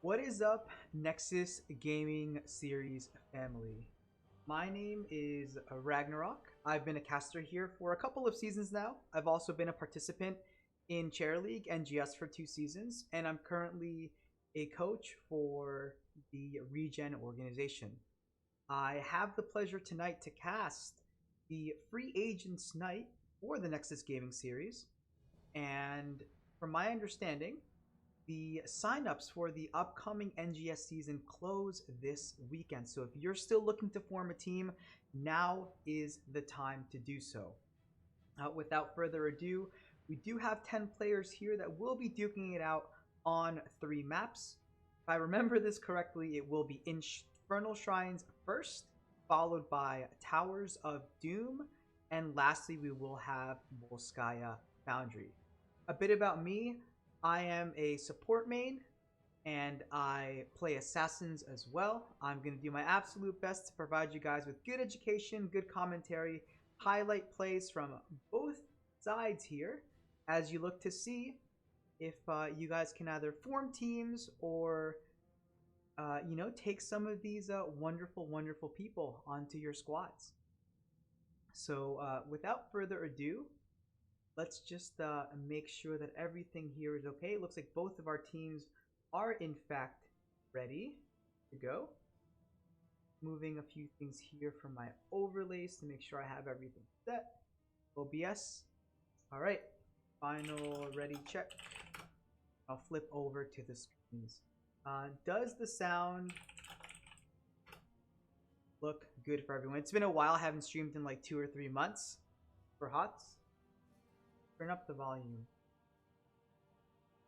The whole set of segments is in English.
What is up, Nexus Gaming Series family? My name is Ragnarok. I've been a caster here for a couple of seasons now. I've also been a participant in Chair League NGS for 2 seasons, and I'm currently a coach for the Regen organization. I have the pleasure tonight to cast the Free Agents Night for the Nexus Gaming Series, and from my understanding, the signups for the upcoming NGS season close this weekend. So if you're still looking to form a team, now is the time to do so. Without further ado, we do have 10 players here that will be duking it out on 3 maps. If I remember this correctly, it will be Infernal Shrines first, followed by Towers of Doom, and lastly we will have Volskaya Foundry. A bit about me: I am a support main, and I play assassins as well. I'm going to do my absolute best to provide you guys with good education, good commentary, highlight plays from both sides here, as you look to see if you guys can either form teams or take some of these wonderful people onto your squads. So without further ado, let's just make sure that everything here is okay. It looks like both of our teams are in fact ready to go. Moving a few things here from my overlays to make sure I have everything set. OBS. All right. Final ready check. I'll flip over to the screens. Does the sound look good for everyone? It's been a while. I haven't streamed in like 2 or 3 months for HOTS. Turn up the volume.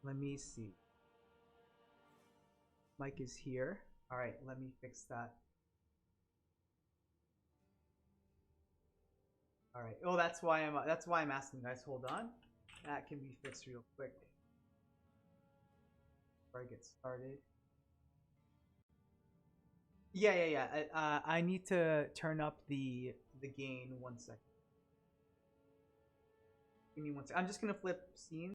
Let me see. Mic is here. All right, let me fix that. All right. Oh, that's why I'm asking, guys. Hold on. That can be fixed real quick before I get started. Yeah. I need to turn up the gain 1 second. Give me 1 second. I'm just gonna flip scenes.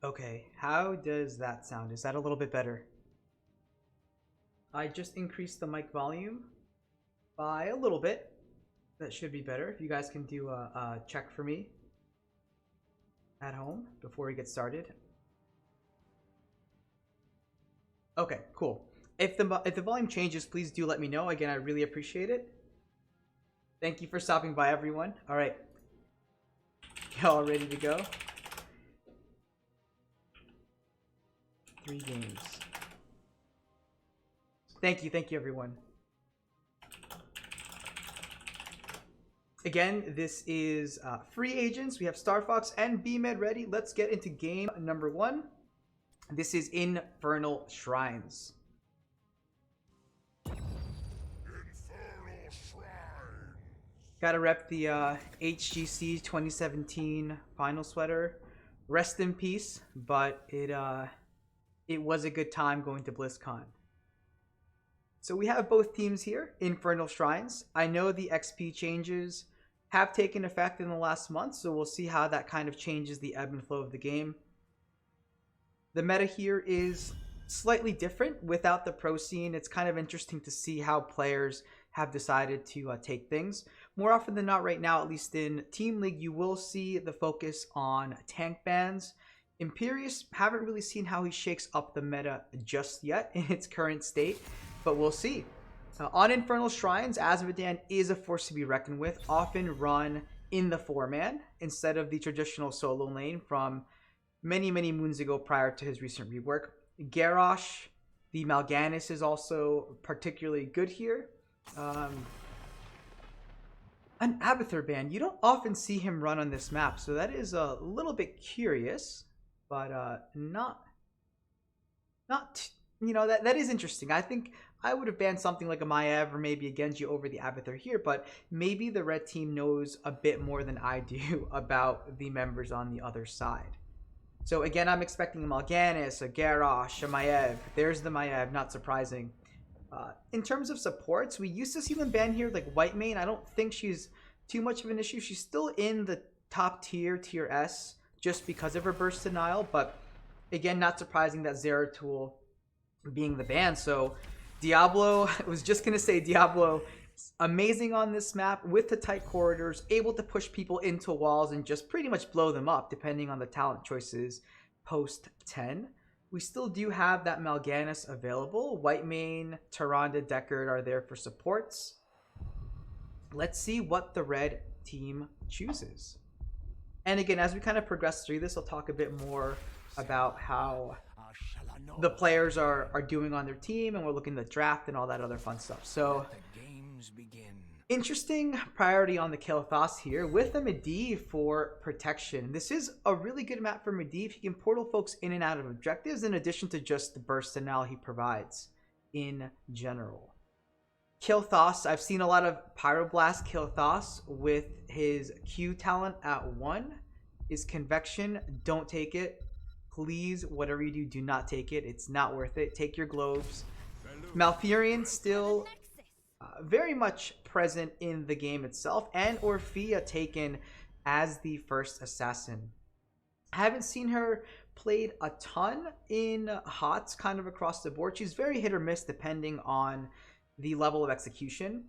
Okay, how does that sound? Is that a little bit better? I just increased the mic volume by a little bit. That should be better. If you guys can do a check for me at home before we get started. Okay, cool. If the volume changes, please do let me know. Again, I really appreciate it. Thank you for stopping by, everyone. All right, y'all ready to go? 3 games. Thank you, everyone. Again, this is Free Agents. We have Star Fox and B-Med ready. Let's get into game number 1. This is Infernal Shrines. Gotta rep the HGC 2017 final sweater. Rest in peace, but it was a good time going to BlizzCon. So we have both teams here, Infernal Shrines. I know the XP changes have taken effect in the last month, so we'll see how that kind of changes the ebb and flow of the game. The meta here is slightly different without the pro scene. It's kind of interesting to see how players have decided to take things. More often than not right now, at least in Team League, you will see the focus on tank bans. Imperius, haven't really seen how he shakes up the meta just yet in its current state, but we'll see. On Infernal Shrines, Azmodan is a force to be reckoned with, often run in the 4-man instead of the traditional solo lane from many, many moons ago prior to his recent rework. Garrosh, the Mal'Ganis, is also particularly good here. An Abathur ban. You don't often see him run on this map, so that is a little bit curious, but not that is interesting. I think I would have banned something like a Maiev or maybe a Genji over the Abathur here, but maybe the red team knows a bit more than I do about the members on the other side. So again, I'm expecting a Mal'Ganis, a Garrosh, a Maiev. There's the Maiev, not surprising. In terms of supports, we used to see them ban here like Whitemane. I don't think she's too much of an issue. She's still in the top tier, tier S, just because of her burst denial. But again, not surprising that Zeratul being the ban. So Diablo, I was just going to say Diablo, amazing on this map with the tight corridors, able to push people into walls and just pretty much blow them up depending on the talent choices post 10. We still do have that Mal'Ganis available. Whitemane, Tyrande, Deckard are there for supports. Let's see what the red team chooses. And again, as we kind of progress through this, I'll talk a bit more about how the players are doing on their team, and we're looking at the draft and all that other fun stuff. So, interesting priority on the Kael'thas here with the Medivh for protection. This is a really good map for Medivh. He can portal folks in and out of objectives in addition to just the burst denial he provides in general. Kael'thas, I've seen a lot of Pyroblast Kael'thas with his Q talent at 1. His Convection, don't take it. Please, whatever you do not take it. It's not worth it. Take your globes. Malfurion still very much present in the game itself, and Orphea taken as the first assassin. I haven't seen her played a ton in HOTS kind of across the board. She's very hit or miss depending on the level of execution.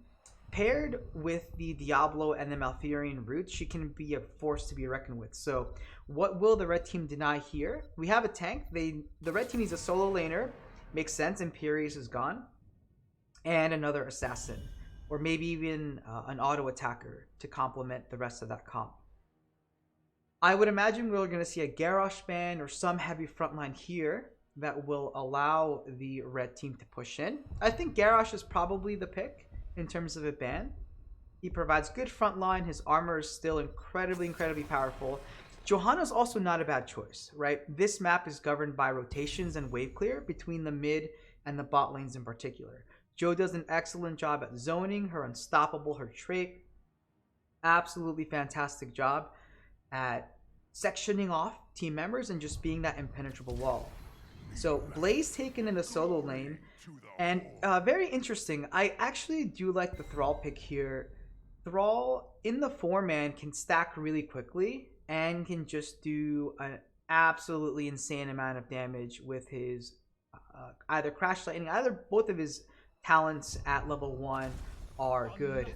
Paired with the Diablo and the Malfurion roots, she can be a force to be reckoned with. So what will the red team deny here? We have a tank. The red team needs a solo laner. Makes sense. Imperius is gone. And another assassin, or maybe even an auto attacker to complement the rest of that comp. I would imagine we're going to see a Garrosh ban or some heavy frontline here that will allow the red team to push in. I think Garrosh is probably the pick in terms of a ban. He provides good frontline. His armor is still incredibly, incredibly powerful. Johanna's also not a bad choice, right? This map is governed by rotations and wave clear between the mid and the bot lanes in particular. Jo does an excellent job at zoning, her unstoppable, her trait. Absolutely fantastic job at sectioning off team members and just being that impenetrable wall. So Blaze taken in the solo lane, and very interesting. I actually do like the Thrall pick here. Thrall in the 4-man can stack really quickly and can just do an absolutely insane amount of damage with his either Crash Lightning, either both of his talents at level 1 are good.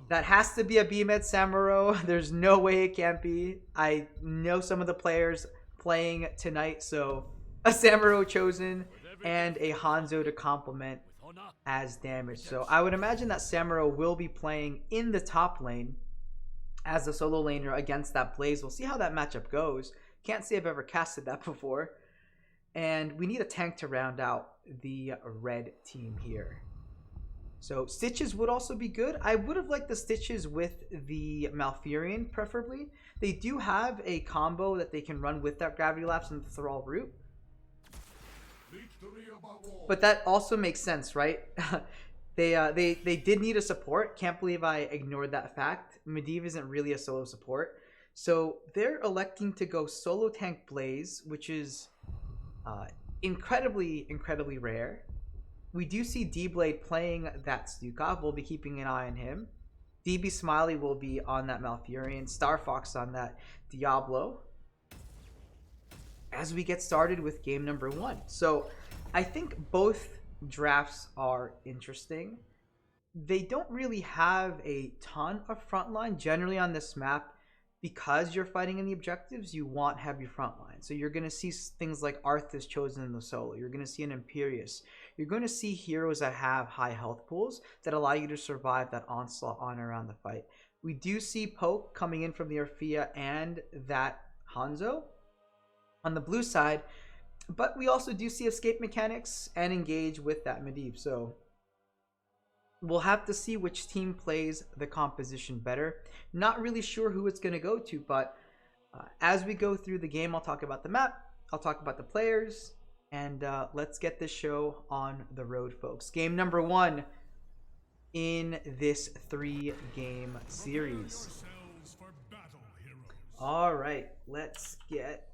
That has to be a BMed Samuro. There's no way it can't be. I know some of the players playing tonight, so a Samuro chosen and a Hanzo to complement as damage. So I would imagine that Samuro will be playing in the top lane as a solo laner against that Blaze. We'll see how that matchup goes. Can't say I've ever casted that before. And we need a tank to round out the red team here. So Stitches would also be good. I would have liked the Stitches with the Malfurion preferably. They do have a combo that they can run with that Gravity Lapse and the Thrall root. But that also makes sense, right? They did need a support. Can't believe I ignored that fact. Medivh isn't really a solo support. So they're electing to go solo tank Blaze, which is incredibly, incredibly rare. We do see D-Blade playing that Stukov. We'll be keeping an eye on him. DB Smiley will be on that Malfurion. Star Fox on that Diablo. As we get started with game number 1. So I think both drafts are interesting. They don't really have a ton of frontline. Generally on this map, because you're fighting in the objectives, you want heavy frontline. So you're going to see things like Arthas chosen in the solo. You're going to see an Imperius. you're going to see heroes that have high health pools that allow you to survive that onslaught on and around the fight. We do see Poke coming in from the Orphea and that Hanzo on the blue side, but we also do see escape mechanics and engage with that Medivh. So we'll have to see which team plays the composition better. Not really sure who it's going to go to, but as we go through the game, I'll talk about the map, I'll talk about the players, and let's get this show on the road, folks. Game number 1 in this 3-game series. All right, let's get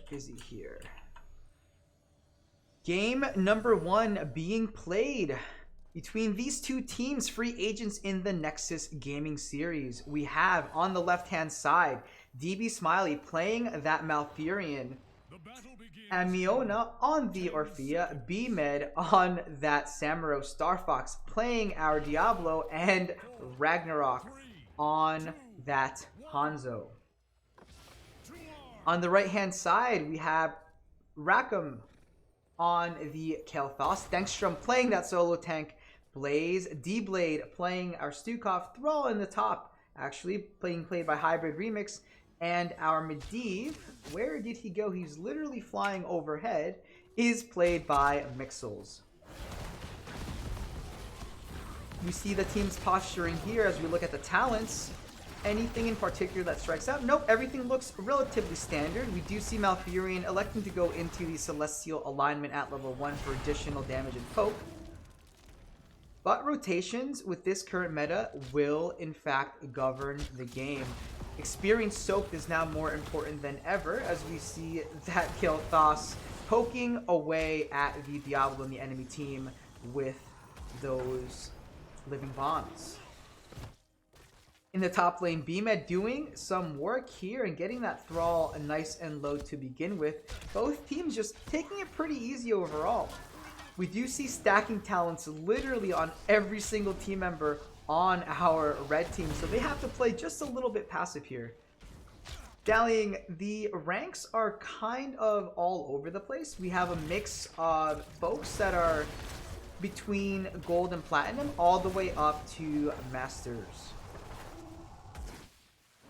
busy here. Game number 1 being played between these two teams, free agents in the Nexus gaming series. We have on the left-hand side, DB Smiley playing that Malfurion, and Miona on the Orphea, B-Med on that Samuro, Star Fox playing our Diablo, and Ragnarok on that Hanzo. On the right-hand side, we have Rackham on the Kael'thas, Dengstrom playing that solo tank, Blaze, D-Blade playing our Stukov, Thrall in the top, actually played by Hybrid Remix, and our Medivh, where did he go? He's literally flying overhead, is played by Mixels. We see the team's posturing here as we look at the talents. Anything in particular that strikes out? Nope, everything looks relatively standard. We do see Malfurion electing to go into the Celestial alignment at level 1 for additional damage and poke. But rotations with this current meta will, in fact, govern the game. Experience soaked is now more important than ever as we see that Kael'thas poking away at the Diablo and the enemy team with those living bombs. In the top lane, B-Med doing some work here and getting that Thrall nice and low to begin with. Both teams just taking it pretty easy overall. We do see stacking talents literally on every single team member on our red team, so they have to play just a little bit passive here. Dallying, the ranks are kind of all over the place. We have a mix of folks that are between gold and platinum all the way up to masters.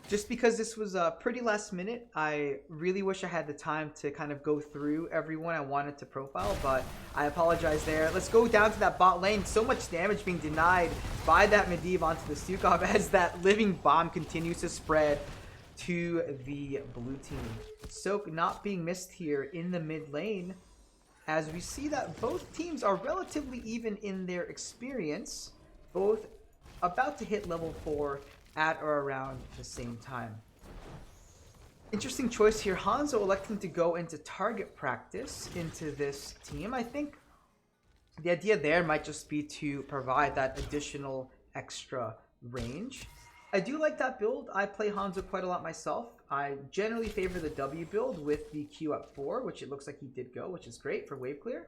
Just because this was pretty last minute, I really wish I had the time to kind of go through everyone I wanted to profile, but I apologize there. Let's go down to that bot lane. So much damage being denied by that Medivh onto the Stukov as that living bomb continues to spread to the blue team. Soak not being missed here in the mid lane as we see that both teams are relatively even in their experience, both about to hit level 4 at or around the same time. Interesting choice here. Hanzo electing to go into target practice into this team. I think the idea there might just be to provide that additional extra range. I do like that build. I play Hanzo quite a lot myself. I generally favor the W build with the Q at 4, which it looks like he did go, which is great for wave clear.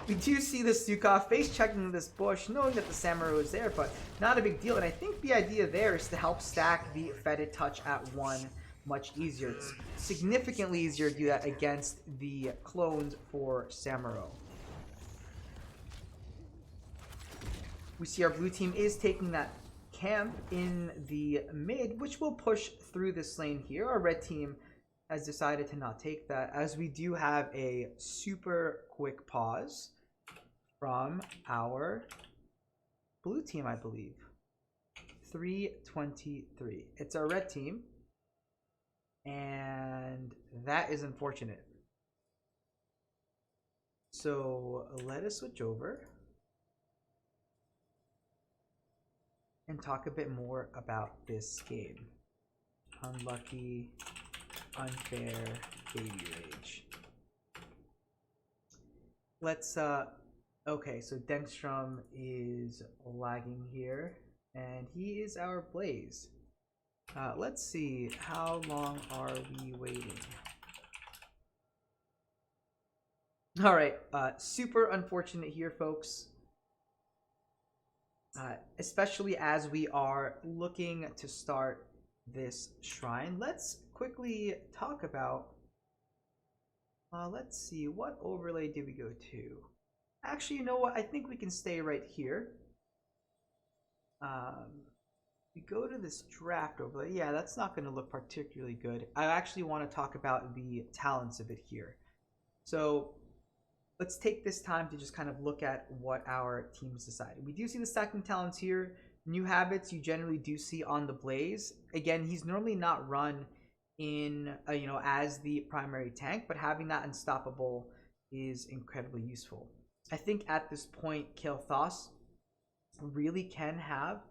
We do see the Stukov face checking this bush, knowing that the Samuro is there, but not a big deal. And I think the idea there is to help stack the Fetid Touch at 1 much easier. It's significantly easier to do that against the clones for Samuro. We see our blue team is taking that camp in the mid, which will push through this lane here. Our red team has decided to not take that, as we do have a super quick pause from our blue team, I believe. 3:23. It's our red team, and that is unfortunate. So let us switch over and talk a bit more about this game. Unlucky, unfair, baby rage. Let's okay, so Dengstrom is lagging here and he is our Blaze. Let's see, how long are we waiting? All right, super unfortunate here, folks. Especially as we are looking to start this shrine. Let's quickly talk about Let's see, what overlay did we go to? Actually, you know what? I think we can stay right here. We go to this draft overlay. Yeah, that's not going to look particularly good. I actually want to talk about the talents of it here. So let's take this time to just kind of look at what our teams decided. We do see the stacking talents here. New habits you generally do see on the Blaze. Again, he's normally not run in as the primary tank, but having that unstoppable is incredibly useful. I think at this point, Kael'thas really can have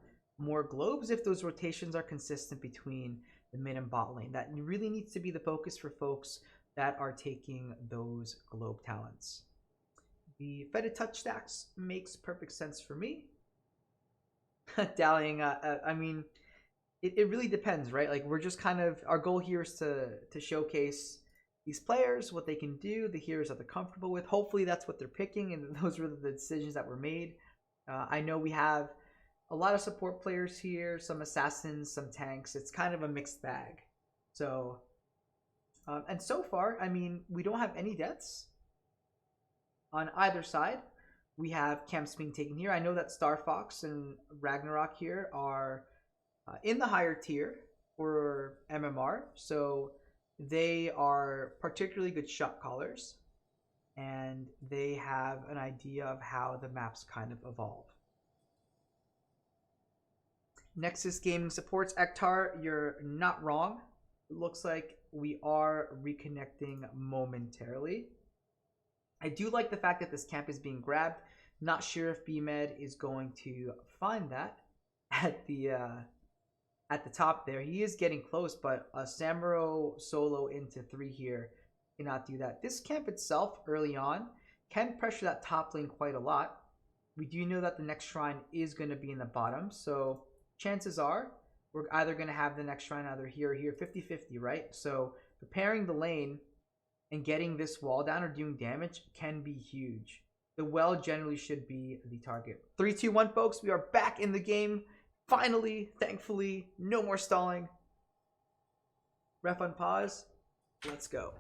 more globes if those rotations are consistent between the mid and bot lane. That really needs to be the focus for folks that are taking those globe talents. The Fetid Touch stacks makes perfect sense for me. Dallying, I mean, it really depends, right? Like, we're just kind of, our goal here is to showcase these players, what they can do, the heroes that they're comfortable with. Hopefully that's what they're picking, and those were the decisions that were made. I know we have a lot of support players here, some assassins, some tanks. It's kind of a mixed bag. So, and so far, I mean, we don't have any deaths on either side. We have camps being taken here. I know that Star Fox and Ragnarok here are in the higher tier for MMR, so they are particularly good shot callers, and they have an idea of how the maps kind of evolve. Nexus Gaming supports Ektar. You're not wrong. It looks like we are reconnecting momentarily. I do like the fact that this camp is being grabbed. Not sure if BMed is going to find that at the top there. He is getting close, but a Samuro solo into 3 here cannot do that. This camp itself, early on, can pressure that top lane quite a lot. We do know that the next shrine is going to be in the bottom, so chances are we're either going to have the next shrine either here or here, 50-50, right? So preparing the lane and getting this wall down or doing damage can be huge. The well generally should be the target. 3, 2, 1, folks. We are back in the game. Finally, thankfully, no more stalling. Ref on pause. Let's go.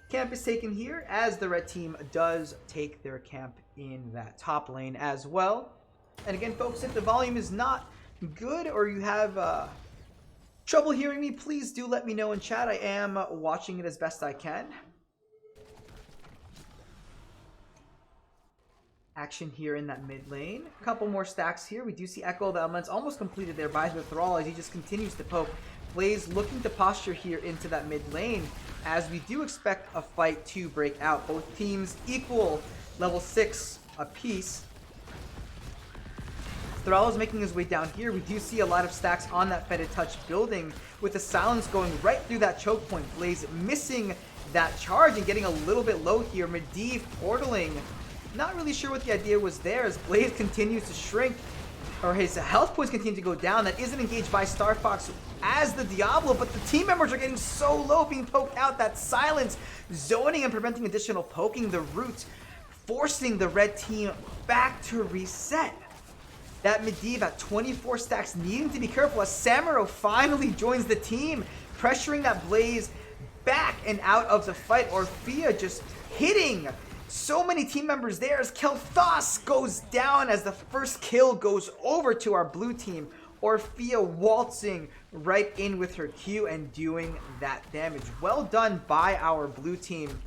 Camp is taken here as the red team does take their camp in that top lane as well. And again, folks, if the volume is not good or you have trouble hearing me, please do let me know in chat. I am watching it as best I can. Action here in that mid lane. A couple more stacks here. We do see Echo of the Elements almost completed there by the Thrall as he just continues to poke. Blaze looking to posture here into that mid lane as we do expect a fight to break out. Both teams equal level 6 apiece. Thrall is making his way down here. We do see a lot of stacks on that Fetid Touch building with the silence going right through that choke point. Blaze missing that charge and getting a little bit low here. Medivh portaling. Not really sure what the idea was there as Blaze continues to shrink, or his health points continue to go down. That isn't engaged by Star Fox as the Diablo, but the team members are getting so low, being poked out. That silence zoning and preventing additional poking. The root forcing the red team back to reset. That Medivh at 24 stacks needing to be careful as Samuro finally joins the team, pressuring that Blaze back and out of the fight. Orphea just hitting so many team members there as Kael'thas goes down as the first kill goes over to our blue team. Orphea waltzing right in with her Q and doing that damage. Well done by our blue team.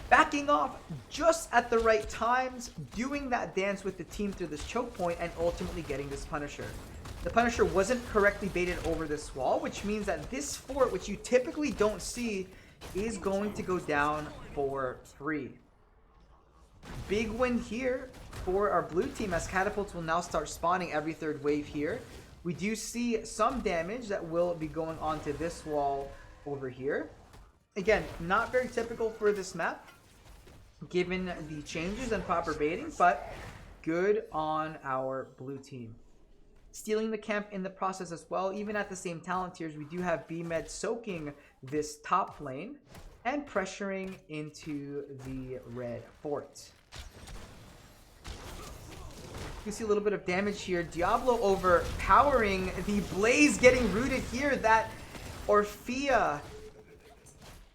Backing off just at the right times, doing that dance with the team through this choke point and ultimately getting this Punisher. The Punisher wasn't correctly baited over this wall, which means that this fort, which you typically don't see, is going to go down for free. Big win here for our blue team as catapults will now start spawning every 3rd wave here. We do see some damage that will be going onto this wall over here. Again, not very typical for this map given the changes and proper baiting, but good on our blue team. Stealing the camp in the process as well. Even at the same talent tiers, we do have BMed soaking this top lane and pressuring into the red fort. You see a little bit of damage here. Diablo overpowering the Blaze, getting rooted here. That Orphea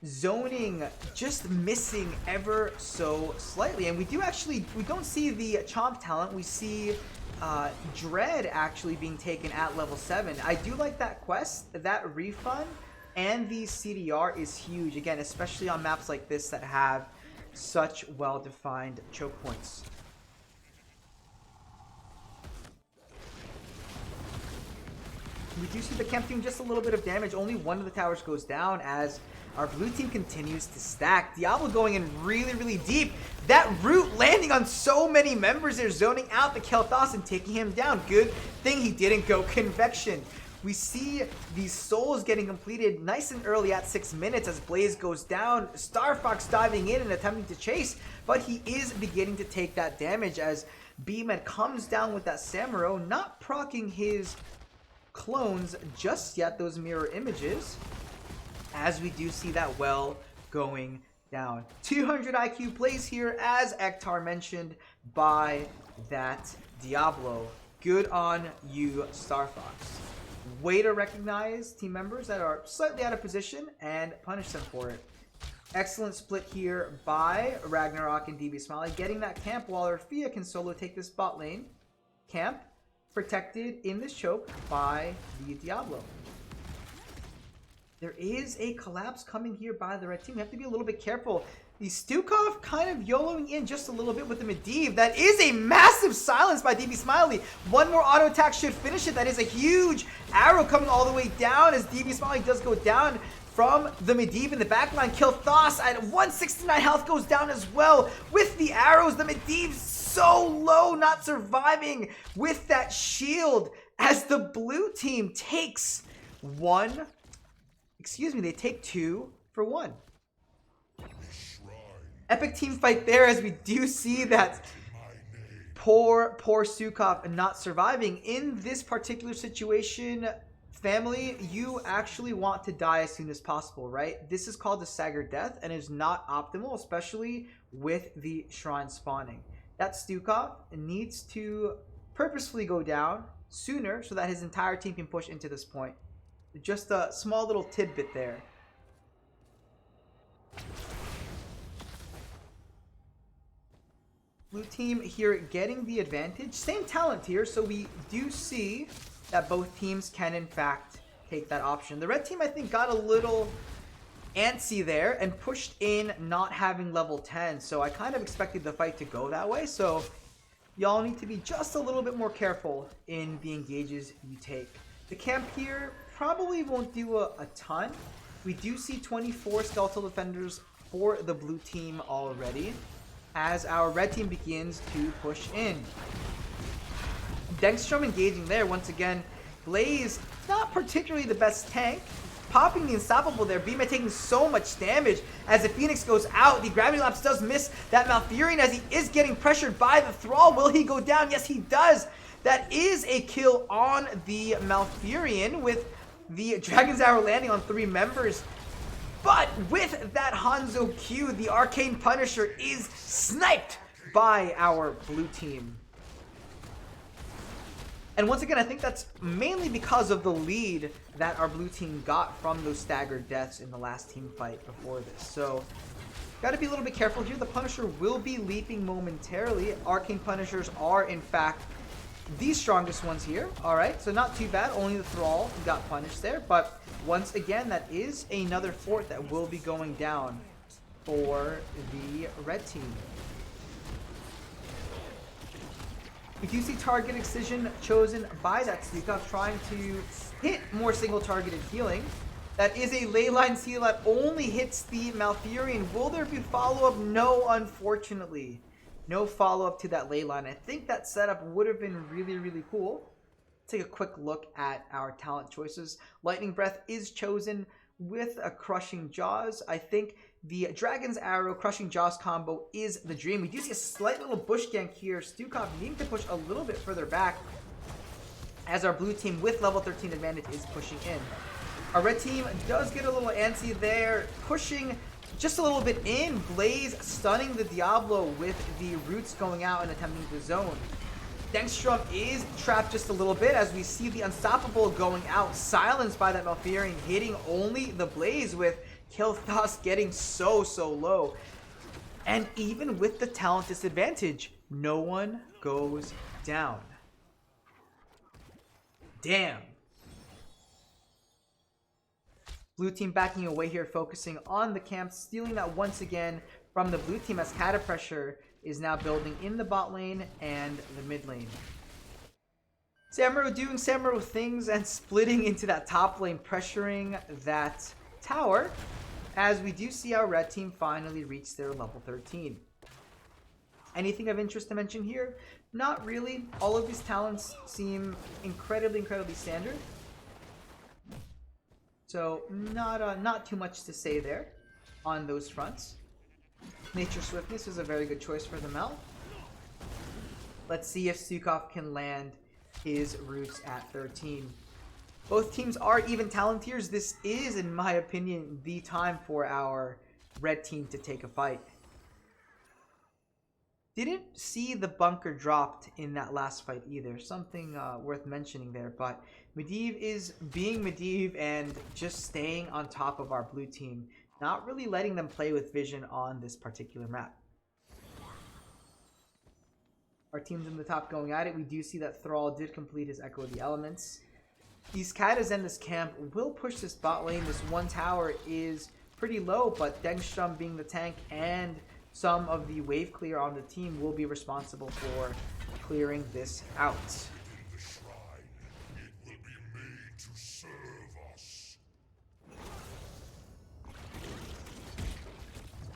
zoning just missing ever so slightly. And we don't see the Chomp talent. We see Dread actually being taken at level 7. I do like that quest. That refund and the CDR is huge. Again, especially on maps like this that have such well-defined choke points. We do see the camp doing just a little bit of damage. Only one of the towers goes down as our blue team continues to stack. Diablo going in really, really deep. That root landing on so many members. They're zoning out the Kel'Thas and taking him down. Good thing he didn't go Convection. We see these souls getting completed nice and early at 6 minutes as Blaze goes down. Star Fox diving in and attempting to chase, but he is beginning to take that damage as B-Man comes down with that Samuro, not proccing his clones just yet, those mirror images, as we do see that well going down. 200 IQ plays here, as Ektar mentioned, by that Diablo. Good on you, Star Fox. Way to recognize team members that are slightly out of position and punish them for it. Excellent split here by Ragnarok and DB Smiley, getting that camp while Orphea can solo take this bot lane. Camp protected in this choke by the Diablo. There is a collapse coming here by the red team. We have to be a little bit careful. The Stukov kind of YOLOing in just a little bit with the Medivh. That is a massive silence by DB Smiley. One more auto attack should finish it. That is a huge arrow coming all the way down as DB Smiley does go down from the Medivh in the backline. Kel'Thas at 169 health goes down as well with the arrows. The Medivh so low, not surviving with that shield as the blue team takes they take 2 for 1. Epic team fight there as we do see that poor Stukov not surviving. In this particular situation, family, you actually want to die as soon as possible, right? This is called a staggered death and is not optimal, especially with the shrine spawning. That Stukov needs to purposefully go down sooner so that his entire team can push into this point. Just a small little tidbit there. Blue team here getting the advantage. Same talent here, so we do see that both teams can in fact take that option. The red team, I think, got a little antsy there and pushed in not having level 10, so I kind of expected the fight to go that way. So y'all need to be just a little bit more careful in the engages you take. The camp here probably won't do a ton. We do see 24 skeletal defenders for the blue team already as our red team begins to push in. Dengstrom engaging there once again. Blaze, not particularly the best tank. Popping the Unstoppable there. Bima taking so much damage as the Phoenix goes out. The Gravity Lapse does miss that Malfurion as he is getting pressured by the Thrall. Will he go down? Yes, he does. That is a kill on the Malfurion with the Dragon's Arrow landing on 3 members. But with that Hanzo Q, the Arcane Punisher is sniped by our blue team. And once again, I think that's mainly because of the lead that our blue team got from those staggered deaths in the last team fight before this. So, gotta be a little bit careful here. The Punisher will be leaping momentarily. Arcane Punishers are, in fact, the strongest ones here. Alright, so not too bad. Only the Thrall got punished there. But once again, that is another fort that will be going down for the red team. We do see target excision chosen by that Stukov, trying to hit more single targeted healing. That is a leyline seal that only hits the Malfurion. Will there be follow-up? No, unfortunately. No follow-up to that leyline. I think that setup would have been really, really cool. Take a quick look at our talent choices. Lightning Breath is chosen with a Crushing Jaws. I think the Dragon's Arrow Crushing Jaws combo is the dream. We do see a slight little bush gank here. Stukov needing to push a little bit further back as our blue team with level 13 advantage is pushing in. Our red team does get a little antsy there, pushing just a little bit in. Blaze stunning the Diablo with the roots going out and attempting to zone. Dengstrom is trapped just a little bit as we see the Unstoppable going out, silenced by that Malfurion, hitting only the Blaze with Kilthos getting so low. And even with the talent disadvantage, no one goes down. Damn. Blue team backing away here, focusing on the camp, stealing that once again from the blue team as Cata Pressure is now building in the bot lane and the mid lane. Samuro doing Samuro things and splitting into that top lane, pressuring that tower, as we do see our red team finally reach their level 13. Anything of interest to mention here? Not really. All of these talents seem incredibly standard. So not too much to say there on those fronts. Nature Swiftness is a very good choice for the Mel. Let's see if Stukov can land his roots at 13. Both teams are even talent tiers. This is, in my opinion, the time for our red team to take a fight. Didn't see the bunker dropped in that last fight either. Something worth mentioning there. But Medivh is being Medivh and just staying on top of our blue team. Not really letting them play with vision on this particular map. Our team's in the top going at it. We do see that Thrall did complete his Echo of the Elements. These Katas and this camp will push this bot lane. This one tower is pretty low, but Dengstrom being the tank and some of the wave clear on the team will be responsible for clearing this out.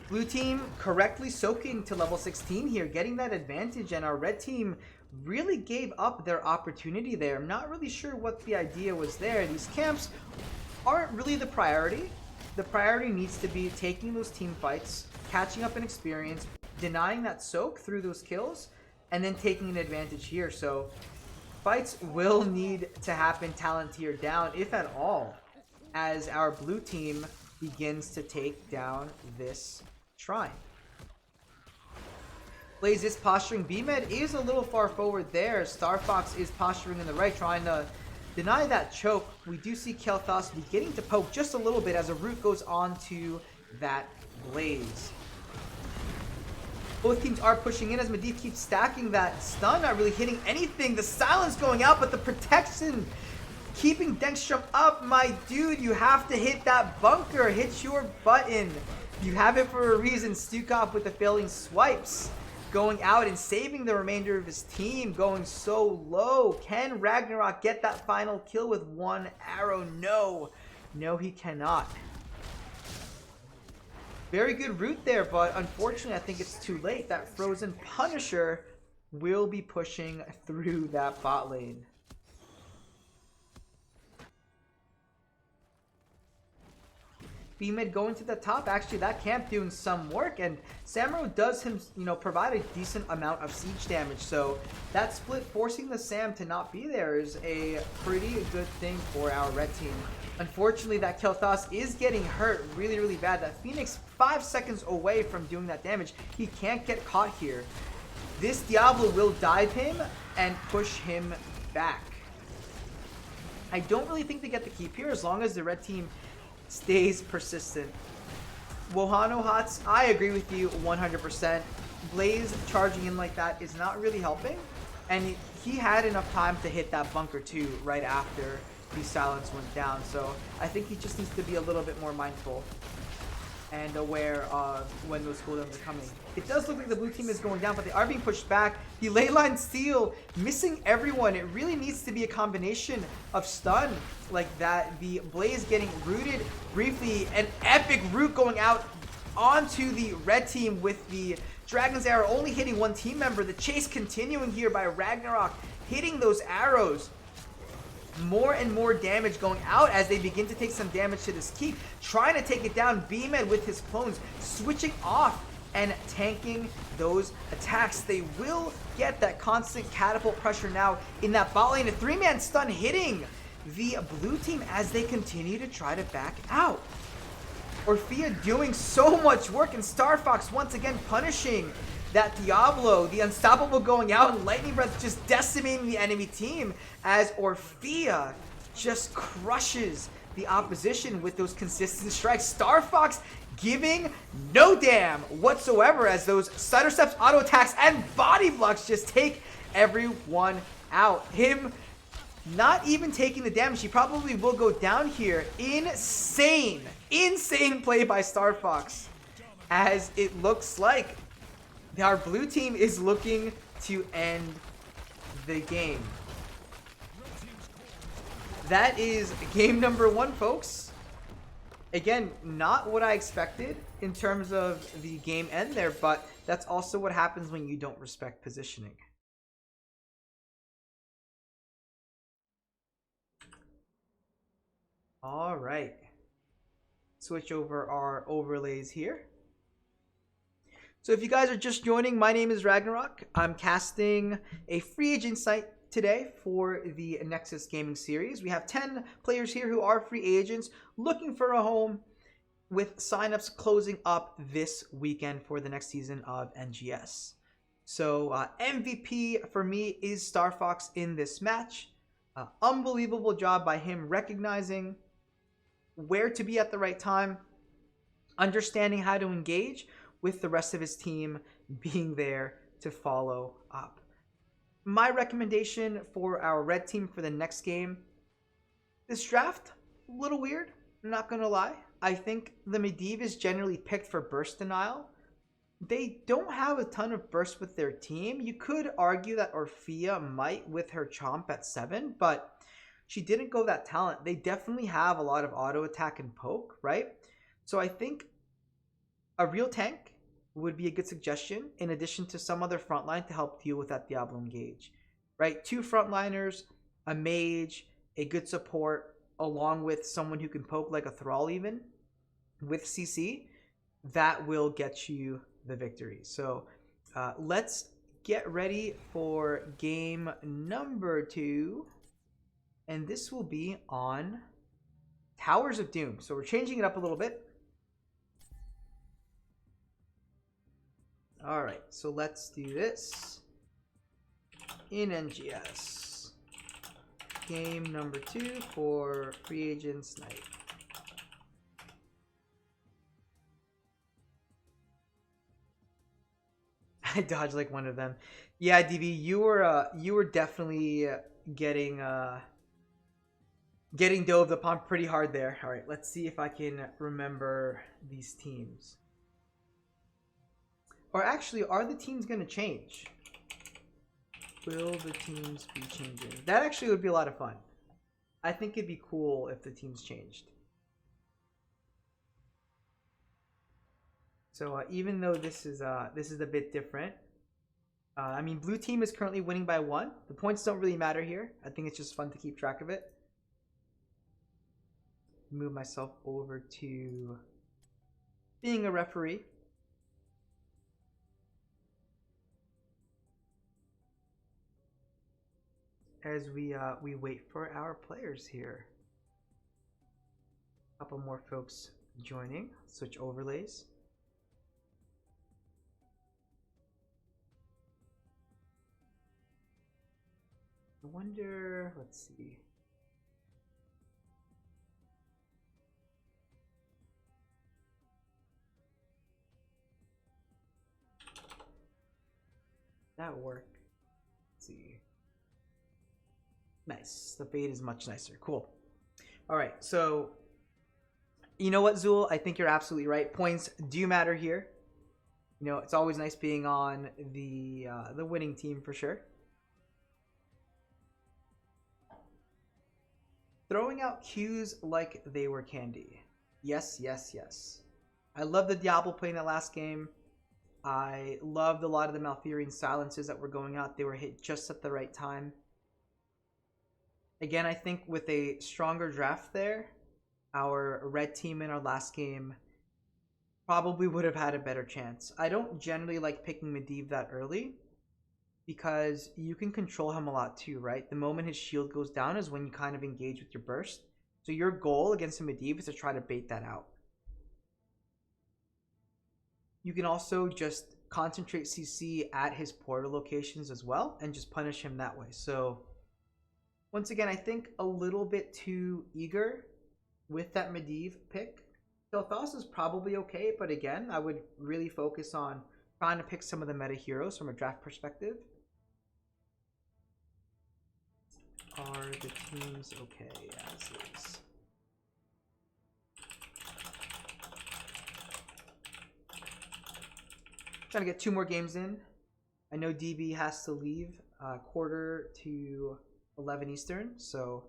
Blue team correctly soaking to level 16 here, getting that advantage, and our red team really gave up their opportunity there. I'm not really sure what the idea was there. These camps aren't really the priority. The priority needs to be taking those team fights, catching up in experience, denying that soak through those kills, and then taking an advantage here. So fights will need to happen talent tier down, if at all, as our blue team begins to take down this shrine. Blaze is posturing. B-Med is a little far forward there. Star Fox is posturing in the right, trying to deny that choke. We do see Kel'Thas beginning to poke just a little bit as a root goes on to that Blaze. Both teams are pushing in as Medivh keeps stacking that stun, not really hitting anything. The silence going out, but the protection keeping Dengstrom up. My dude, you have to hit that bunker. Hit your button. You have it for a reason. Stukov with the failing swipes, going out and saving the remainder of his team, going so low. Can Ragnarok get that final kill with one arrow? No. No, he cannot. Very good route there, but unfortunately, I think it's too late. That Frozen Punisher will be pushing through that bot lane. B-Mid going to the top. Actually, that camp doing some work, and Samuro does him, provide a decent amount of siege damage. So that split forcing the Sam to not be there is a pretty good thing for our red team. Unfortunately, that Kel'Thas is getting hurt really bad. That Phoenix 5 seconds away from doing that damage. He can't get caught here. This Diablo will dive him and push him back. I don't really think they get the keep here as long as the red team stays persistent. Wohano Hots, I agree with you 100%. Blaze charging in like that is not really helping, and he had enough time to hit that bunker too right after the silence went down. So I think he just needs to be a little bit more mindful and aware of when those cooldowns are coming. It does look like the blue team is going down, but they are being pushed back. The leyline steal, missing everyone. It really needs to be a combination of stun like that. The Blaze getting rooted briefly. An epic root going out onto the red team with the Dragon's Arrow only hitting one team member. The chase continuing here by Ragnarok, hitting those arrows. More and more damage going out as they begin to take some damage to this keep. Trying to take it down. B-Med with his clones switching off and tanking those attacks. They will get that constant catapult pressure now in that bot lane. A 3-man stun hitting the blue team as they continue to try to back out. Orphea doing so much work, and Star Fox once again punishing that Diablo, the unstoppable going out, and Lightning Breath just decimating the enemy team as Orphea just crushes the opposition with those consistent strikes. Star Fox giving no damn whatsoever as those stutter steps, auto attacks, and body blocks just take everyone out. Him not even taking the damage. He probably will go down here. Insane play by Star Fox, as it looks like our blue team is looking to end the game. That is game number 1, folks. Again, not what I expected in terms of the game end there, but that's also what happens when you don't respect positioning. All right. Switch over our overlays here. So if you guys are just joining, my name is Ragnarok. I'm casting a free agent site today for the Nexus gaming series. We have 10 players here who are free agents looking for a home, with signups closing up this weekend for the next season of NGS. So MVP for me is Star Fox in this match. Unbelievable job by him recognizing where to be at the right time, understanding how to engage, with the rest of his team being there to follow up. My recommendation for our red team for the next game, this draft, a little weird, I'm not going to lie. I think the Medivh is generally picked for burst denial. They don't have a ton of burst with their team. You could argue that Orphea might with her Chomp at 7, but she didn't go that talent. They definitely have a lot of auto attack and poke, right? So I think a real tank would be a good suggestion, in addition to some other frontline to help deal with that Diablo engage, right? 2 frontliners, a mage, a good support, along with someone who can poke like a Thrall even, with CC, that will get you the victory. So let's get ready for game number 2. And this will be on Towers of Doom. So we're changing it up a little bit. All right, so let's do this in NGS. Game number 2 for Free Agents Night. I dodged like one of them. Yeah, DB, you were definitely getting dove upon pretty hard there. All right, let's see if I can remember these teams. Or actually, are the teams going to change? Will the teams be changing? That actually would be a lot of fun. I think it'd be cool if the teams changed. So even though this is a bit different, I mean, blue team is currently winning by 1. The points don't really matter here. I think it's just fun to keep track of it. Move myself over to being a referee. As we wait for our players here. A couple more folks joining. Switch overlays. I wonder, let's see. That work. Let's see. Nice. The fade is much nicer. Cool. All right. So, you know what, Zool? I think you're absolutely right. Points do matter here. You know, it's always nice being on the winning team for sure. Throwing out cues like they were candy. Yes, yes, yes. I love the Diablo play in that last game. I loved a lot of the Malfurion silences that were going out. They were hit just at the right time. Again, I think with a stronger draft there, our red team in our last game probably would have had a better chance. I don't generally like picking Medivh that early because you can control him a lot too, right? The moment his shield goes down is when you kind of engage with your burst. So your goal against a Medivh is to try to bait that out. You can also just concentrate CC at his portal locations as well and just punish him that way. So once again, I think a little bit too eager with that Medivh pick. Tel'Thas is probably okay, but again, I would really focus on trying to pick some of the meta heroes from a draft perspective. Are the teams okay as is? Trying to get 2 more games in. I know DB has to leave quarter to 11 Eastern, so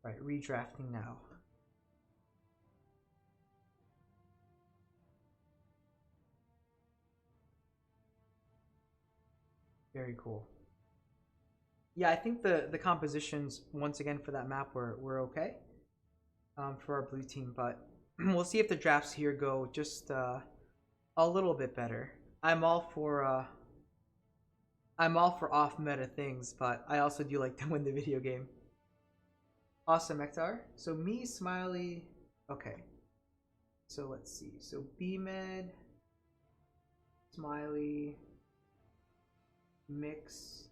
right, redrafting now. Very cool. Yeah, I think the compositions once again for that map were okay for our blue team, but we'll see if the drafts here go just a little bit better. I'm all for off meta things, but I also do like to win the video game. Awesome, Ektar. So me, Smiley. Okay. So let's see. So B-Med, Smiley, Mix,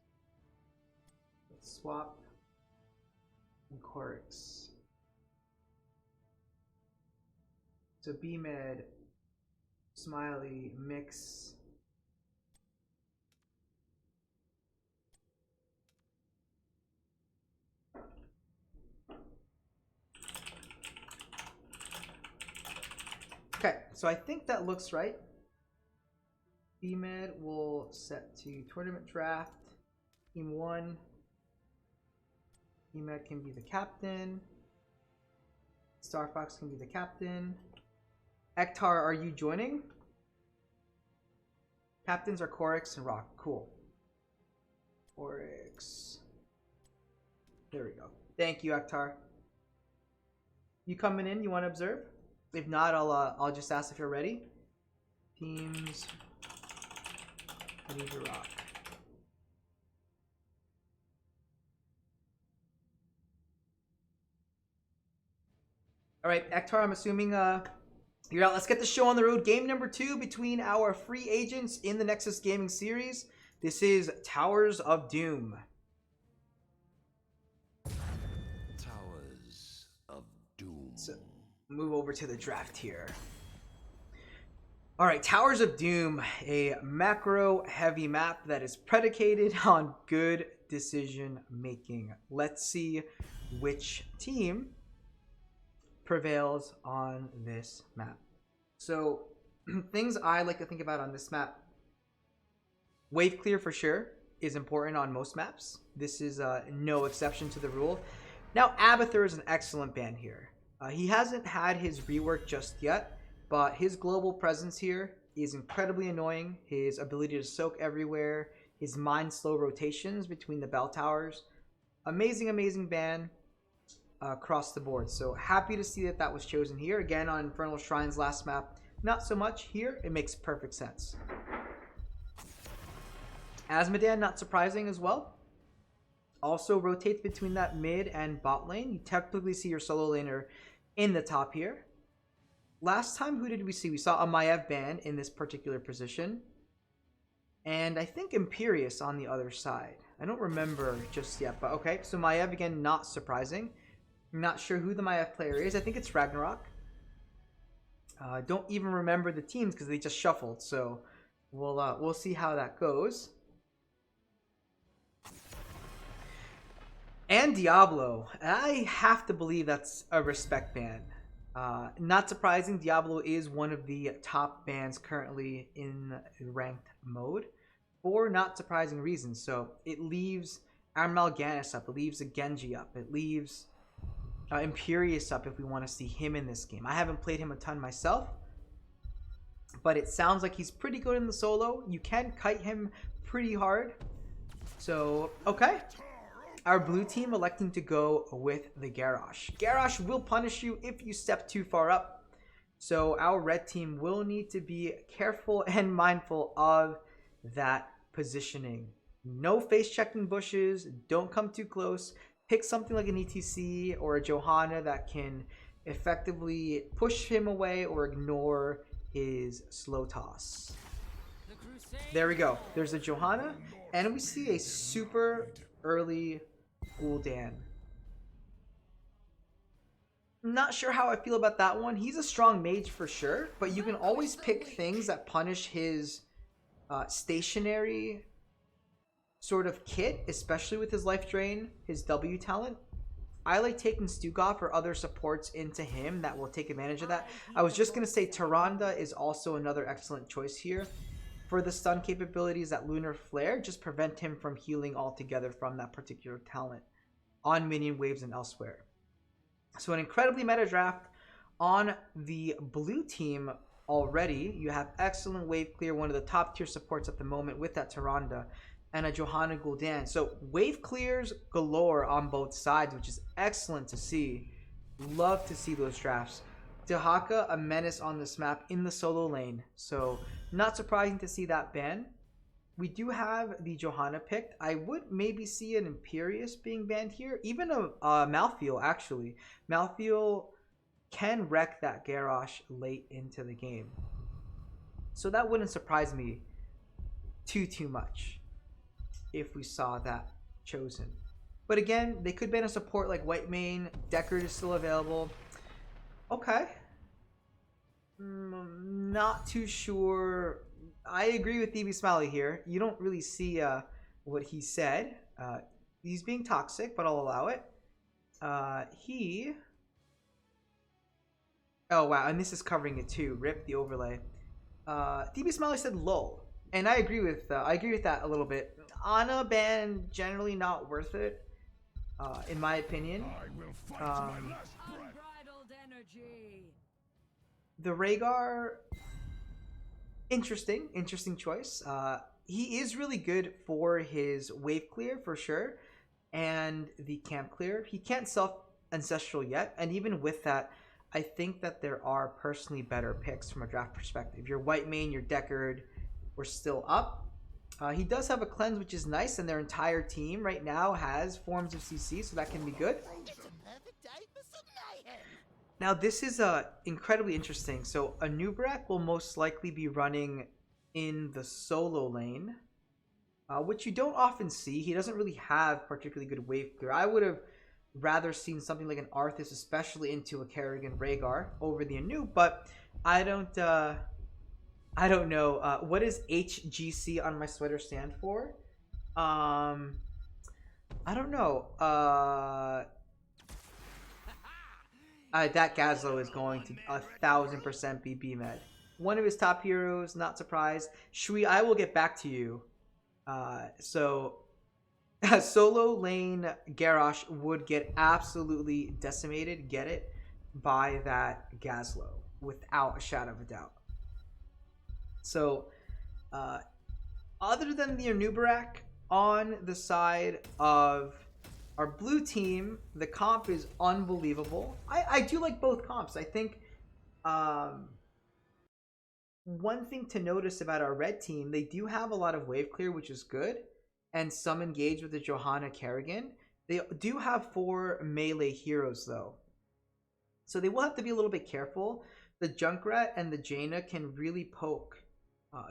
Swap, and Chorix. So B-Med, Smiley, Mix, okay, so I think that looks right. B-Med will set to tournament draft. Team 1. B-Med can be the captain. Star Fox can be the captain. Ektar, are you joining? Captains are Chorix and Rock. Cool. Chorix. There we go. Thank you, Ektar. You coming in? You want to observe? If not, I'll just ask if you're ready. Teams ready to rock. All right, Ektar, I'm assuming you're out. Let's get the show on the road. Game number 2 between our free agents in the Nexus Gaming Series. This is Towers of Doom. Towers of Doom. So, move over to the draft here. All right, Towers of Doom, a macro-heavy map that is predicated on good decision making. Let's see which team prevails on this map. So, things I like to think about on this map. Wave clear for sure is important on most maps. This is no exception to the rule. Now, Abathur is an excellent ban here. He hasn't had his rework just yet, but his global presence here is incredibly annoying. His ability to soak everywhere, his mind slow rotations between the bell towers. Amazing, amazing ban across the board. So happy to see that that was chosen here. Again, on Infernal Shrine's last map, not so much. Here, it makes perfect sense. Azmodan, not surprising as well. Also rotates between that mid and bot lane. You typically see your solo laner in the top here. Last time, who did we see? We saw a Maiev ban in this particular position. And I think Imperius on the other side. I don't remember just yet, but okay. So Maiev, again, not surprising. I'm not sure who the Maiev player is. I think it's Ragnarok. Don't even remember the teams because they just shuffled. So we'll see how that goes. And Diablo. I have to believe that's a respect ban. Not surprising, Diablo is one of the top bans currently in ranked mode for not surprising reasons. So it leaves Amalganis up, it leaves a Genji up, it leaves Imperius up if we want to see him in this game. I haven't played him a ton myself, but it sounds like he's pretty good in the solo. You can kite him pretty hard. So, okay. Our blue team electing to go with the Garrosh. Garrosh will punish you if you step too far up. So our red team will need to be careful and mindful of that positioning. No face checking bushes. Don't come too close. Pick something like an ETC or a Johanna that can effectively push him away or ignore his slow toss. There we go. There's a Johanna, and we see a super early Gul'dan. Not sure how I feel about that one. He's a strong mage for sure, but you can always pick things that punish his stationary sort of kit, especially with his life drain, his W talent. I like taking Stukov or other supports into him that will take advantage of that. I was just going to say Tyrande is also another excellent choice here. For the stun capabilities that Lunar Flare just prevent him from healing altogether from that particular talent on minion waves and elsewhere. So an incredibly meta draft on the blue team already. You have excellent wave clear, one of the top tier supports at the moment with that Tyrande, and a Johanna Gul'dan. So wave clears galore on both sides, which is excellent to see. Love to see those drafts. Dehaka, a menace on this map in the solo lane. So not surprising to see that ban. We do have the Johanna picked. I would maybe see an Imperious being banned here. Even a Malthael, actually. Malthael can wreck that Garrosh late into the game. So that wouldn't surprise me too much if we saw that chosen. But again, they could ban a support like Whitemane. Deckard is still available. Okay. Not too sure. I agree with DB Smiley here. You don't really see what he said. He's being toxic, but I'll allow it. Oh wow, and this is covering it too. Rip the overlay. DB Smiley said lull, and I agree with that a little bit. Ana ban generally not worth it, in my opinion. The Rhaegar, interesting choice. He is really good for his wave clear for sure, and the camp clear. He can't self ancestral yet, and even with that, I think that there are personally better picks from a draft perspective. Your Whitemane, your Deckard, were still up. He does have a cleanse, which is nice, and their entire team right now has forms of CC, so that can be good. Now, this is incredibly interesting. So, Anub'arak will most likely be running in the solo lane, which you don't often see. He doesn't really have particularly good wave clear. I would have rather seen something like an Arthas, especially into a Kerrigan Rhaegar, over the Anub, but I don't know. What does HGC on my sweater stand for? I don't know. That Gazlo is going to 1000% be B-Med. One of his top heroes, not surprised. Shui, I will get back to you. So, solo lane Garrosh would get absolutely decimated, get it, by that Gazlo, without a shadow of a doubt. So, other than the Anub'arak, on the side of our blue team, the comp is unbelievable. I do like both comps. I think one thing to notice about our red team, they do have a lot of wave clear, which is good, and some engage with the Johanna Kerrigan. They do have 4 melee heroes, though. So they will have to be a little bit careful. The Junkrat and the Jaina can really poke.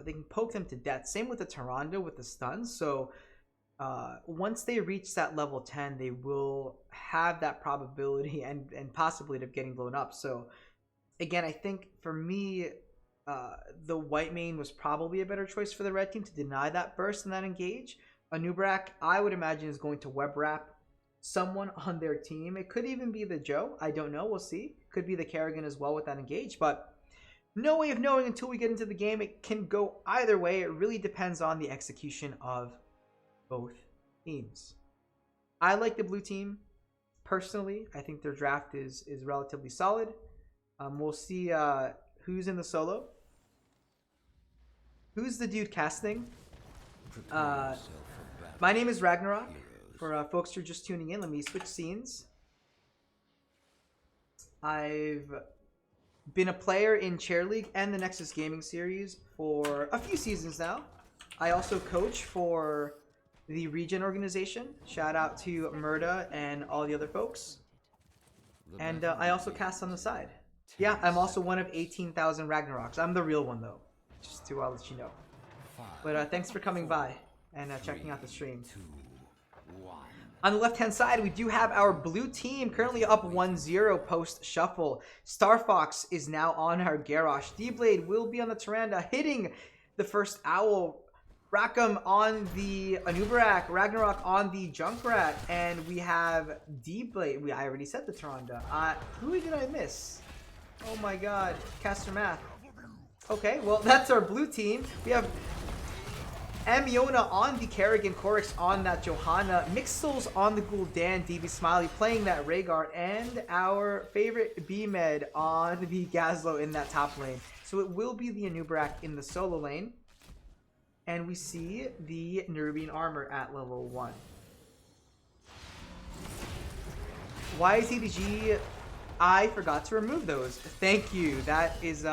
They can poke them to death. Same with the Tyrande with the stuns. So once they reach that level 10, they will have that probability and possibility of getting blown up. So again, I think for me, the Whitemane was probably a better choice for the red team to deny that burst and that engage. Anub'arak, I would imagine, is going to web wrap someone on their team. It could even be the Joe. I don't know. We'll see. Could be the Kerrigan as well with that engage. But no way of knowing until we get into the game. It can go either way. It really depends on the execution of both teams. I like the blue team personally. I think their draft is relatively solid. We'll see who's in the solo. Who's the dude casting? My name is Ragnarok. For folks who are just tuning in, let me switch scenes. I've been a player in Chair League and the Nexus Gaming Series for a few seasons now. I also coach for the Regen organization. Shout out to Murda and all the other folks. And I also cast on the side. Yeah, I'm also one of 18,000 Ragnaroks. I'm the real one though, just to let you know. But thanks for coming by and checking out the stream. On the left-hand side, we do have our blue team currently up 1-0 post-shuffle. Star Fox is now on our Garrosh. D-Blade will be on the Tyrande, hitting the first Owl. Rackham on the Anubarak, Ragnarok on the Junkrat, and we have D-Blade. I already said the Tyrande. Who did I miss? Oh my god, Caster Math. Okay, well, that's our blue team. We have Amiona on the Kerrigan, Korix on that Johanna, Mixels on the Gul'dan, DB Smiley playing that Rhaegar, and our favorite B-Med on the Gazlo in that top lane. So it will be the Anubarak in the solo lane. And we see the Nerubian armor at level 1. YZDG, I forgot to remove those. Thank you. That is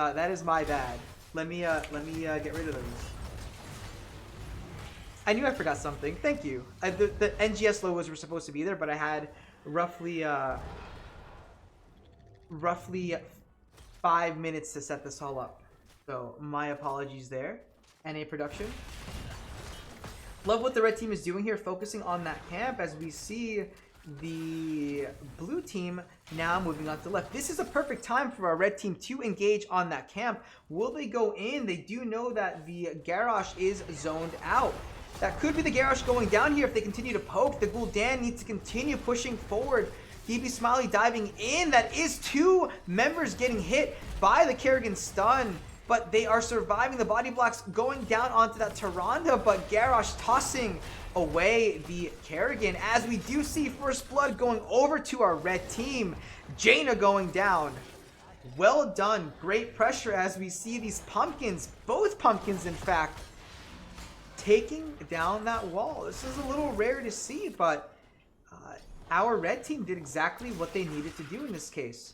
my bad. Let me get rid of those. I knew I forgot something. Thank you. The NGS logos were supposed to be there, but I had roughly 5 minutes to set this all up. So my apologies there. NA production. Love what the red team is doing here, focusing on that camp as we see the blue team now moving on to the left. This is a perfect time for our red team to engage on that camp. Will they go in? They do know that the Garrosh is zoned out. That could be the Garrosh going down here if they continue to poke. The Gul'dan needs to continue pushing forward. DB Smiley diving in. That is 2 members getting hit by the Kerrigan stun. But they are surviving. The body blocks going down onto that Tyrande, but Garrosh tossing away the Kerrigan as we do see first blood going over to our red team. Jaina going down. Well done. Great pressure as we see these pumpkins, both pumpkins in fact, taking down that wall. This is a little rare to see, but our red team did exactly what they needed to do in this case.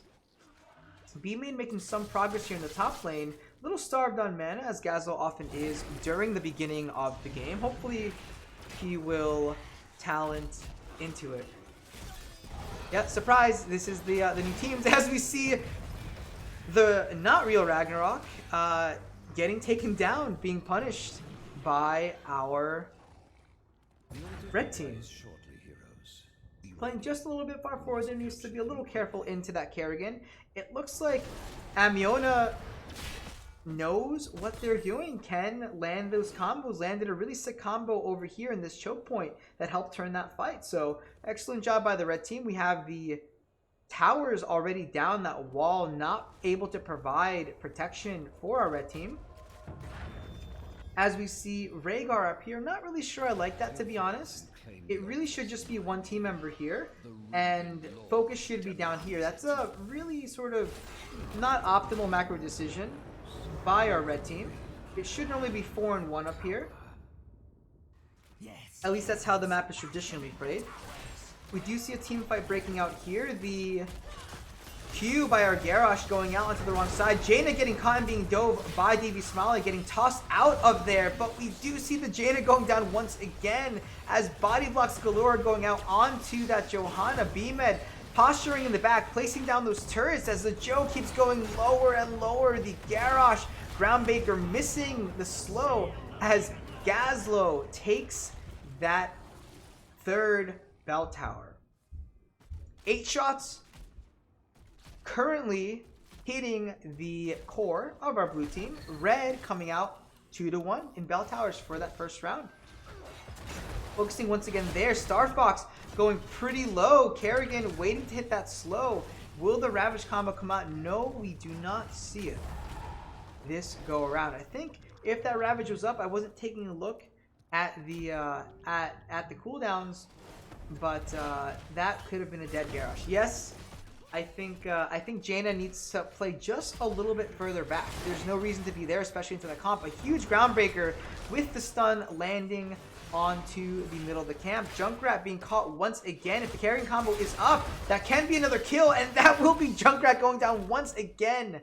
B-Main making some progress here in the top lane. Little starved on mana, as Gazlo often is during the beginning of the game. Hopefully, he will talent into it. Yeah, surprise! This is the new teams. As we see the not real Ragnarok getting taken down, being punished by our red team. Playing just a little bit far forward, there needs to be a little careful into that Kerrigan. It looks like Amiona knows what they're doing, can land those combos, landed a really sick combo over here in this choke point that helped turn that fight. So excellent job by the red team. We have the towers already down that wall, not able to provide protection for our red team. As we see Rhaegar up here, not really sure I like that, to be honest. It really should just be one team member here, and focus should be down here. That's a really sort of not optimal macro decision by our red team. It should normally be 4 and 1 up here. At least that's how the map is traditionally played. We do see a team fight breaking out here. The Q by our Garrosh going out onto the wrong side. Jaina getting caught and being dove by DB Smiley, getting tossed out of there. But we do see the Jaina going down once again as body blocks galore going out onto that Johanna. B-Med posturing in the back, placing down those turrets as the Joe keeps going lower and lower. The Garrosh, Groundbreaker missing the slow as Gazlo takes that third bell tower. 8 shots. Currently hitting the core of our blue team. Red coming out 2-1 in bell towers for that first round. Focusing once again there. Star Fox going pretty low. Kerrigan waiting to hit that slow. Will the Ravage combo come out? No, we do not see it this go around. I think if that Ravage was up, I wasn't taking a look at the at the cooldowns, but that could have been a dead Garrosh. Yes. I think Jaina needs to play just a little bit further back. There's no reason to be there, especially into the comp. A huge Groundbreaker with the stun landing onto the middle of the camp. Junkrat being caught once again. If the carrying combo is up, that can be another kill, and that will be Junkrat going down once again.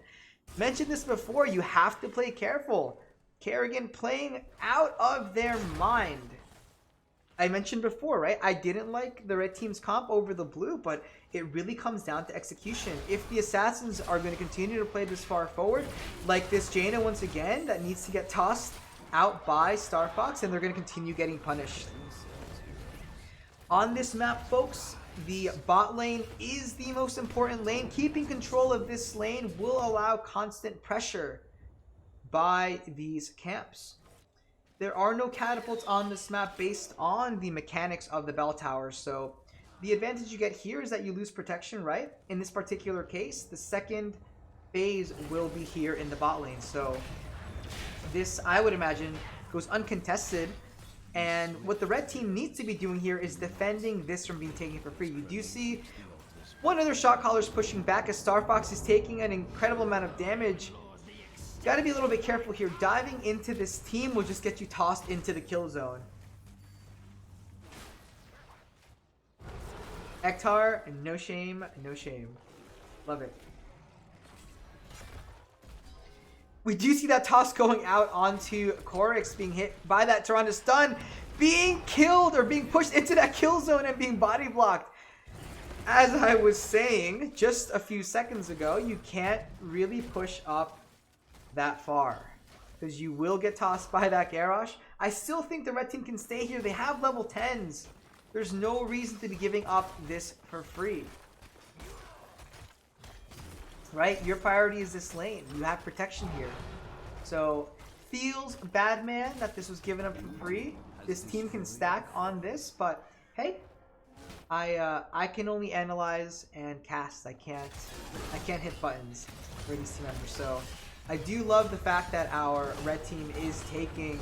Mentioned this before, you have to play careful. Kerrigan playing out of their mind. I mentioned before, right? I didn't like the red team's comp over the blue, but it really comes down to execution. If the assassins are going to continue to play this far forward, like this Jaina once again, that needs to get tossed out by Star Fox, and they're going to continue getting punished. On this map, folks, the bot lane is the most important lane. Keeping control of this lane will allow constant pressure by these camps. There are no catapults on this map based on the mechanics of the bell towers, so the advantage you get here is that you lose protection, right? In this particular case, the second phase will be here in the bot lane, so this, I would imagine, goes uncontested. And what the red team needs to be doing here is defending this from being taken for free. You do see one other shot caller's pushing back as Star Fox is taking an incredible amount of damage. Got to be a little bit careful here. Diving into this team will just get you tossed into the kill zone. Ektar, no shame, no shame. Love it. We do see that toss going out onto Korix, being hit by that Tyrande stun, being killed or being pushed into that kill zone and being body blocked. As I was saying just a few seconds ago, you can't really push up that far because you will get tossed by that Garrosh. I still think the red team can stay here. They have level 10s. There's no reason to be giving up this for free. Right? Your priority is this lane. You have protection here. So, feels bad, man, that this was given up for free. This team can stack on this, but hey, I can only analyze and cast. I can't hit buttons for these team members. So, I do love the fact that our red team is taking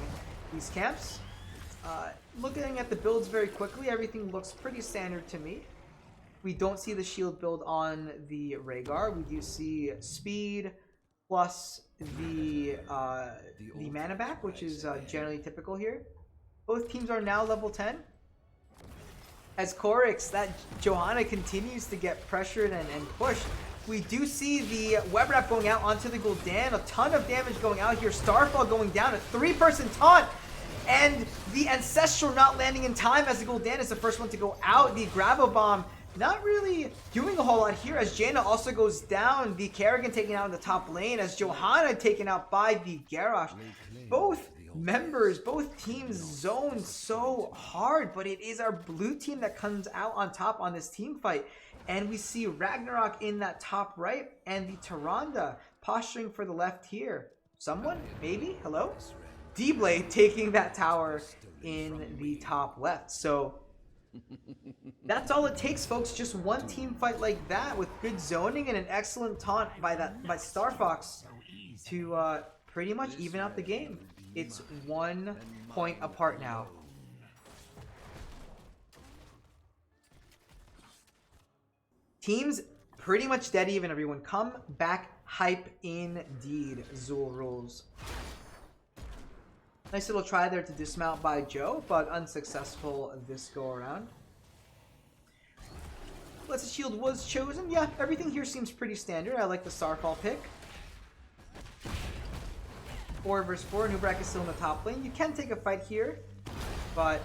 these camps. Looking at the builds very quickly, everything looks pretty standard to me. We don't see the shield build on the Rhaegar. We do see speed plus the mana back, which is generally typical here. Both teams are now level 10. As Korix, that Johanna continues to get pressured and pushed. We do see the web wrap going out onto the Gul'dan. A ton of damage going out here. Starfall going down. A 3-person taunt. And the Ancestral not landing in time as the Gul'dan is the first one to go out. The Grabo Bomb not really doing a whole lot here as Jaina also goes down. The Kerrigan taken out in the top lane as Johanna taken out by the Garrosh. Both members, both teams zoned so hard, but it is our blue team that comes out on top on this team fight. And we see Ragnarok in that top right and the Tyrande posturing for the left here. Someone? Maybe? Hello? D-Blade taking that tower in the top left. So that's all it takes, folks. Just one team fight like that with good zoning and an excellent taunt by Star Fox to pretty much even out the game. It's 1 point apart now. Teams pretty much dead even, everyone. Come back hype indeed, Zool rules. Nice little try there to dismount by Joe, but unsuccessful this go around. Blessed Shield was chosen. Yeah, everything here seems pretty standard. I like the Starfall pick. 4 versus 4. Nubrak is still in the top lane. You can take a fight here, but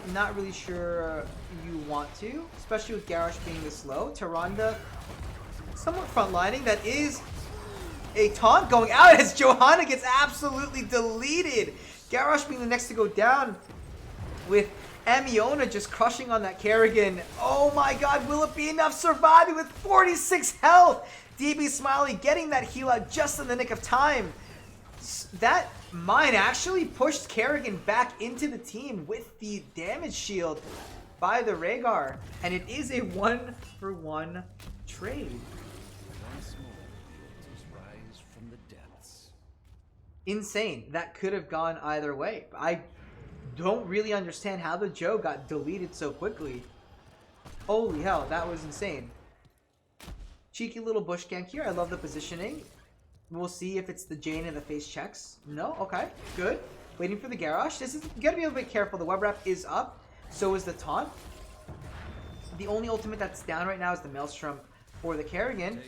I'm not really sure you want to, especially with Garrosh being this low. Tyrande somewhat frontlining. That is a taunt going out as Johanna gets absolutely deleted. Garrosh being the next to go down with Amiona just crushing on that Kerrigan. Oh my god, will it be enough? Surviving with 46 health. DB Smiley getting that heal out just in the nick of time. That mine actually pushed Kerrigan back into the team with the damage shield by the Rhaegar. And it is a 1-for-1 trade. Insane. That could have gone either way. I don't really understand how the Joe got deleted so quickly. Holy hell, that was insane. Cheeky little bush gank here. I love the positioning. We'll see if it's the Jaina that face checks. No? Okay. Good. Waiting for the Garrosh. This is gotta be a little bit careful. The web wrap is up. So is the taunt. The only ultimate that's down right now is the Maelstrom for the Kerrigan.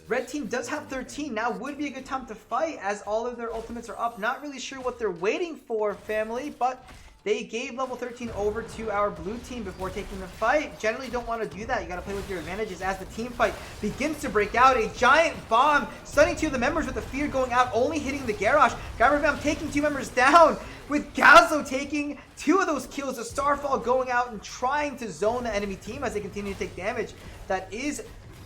Red team does have 13. Now would be a good time to fight as all of their ultimates are up. Not really sure what they're waiting for, family, but They gave level 13 over to our blue team before taking the fight. Generally don't want to do that. You got to play with your advantages as the team fight begins to break out. A giant bomb stunning two of the members with the fear going out, only hitting the Garrosh. Guyverbam taking two members down with Gazlo taking two of those kills. The Starfall going out and trying to zone the enemy team as they continue to take damage. That is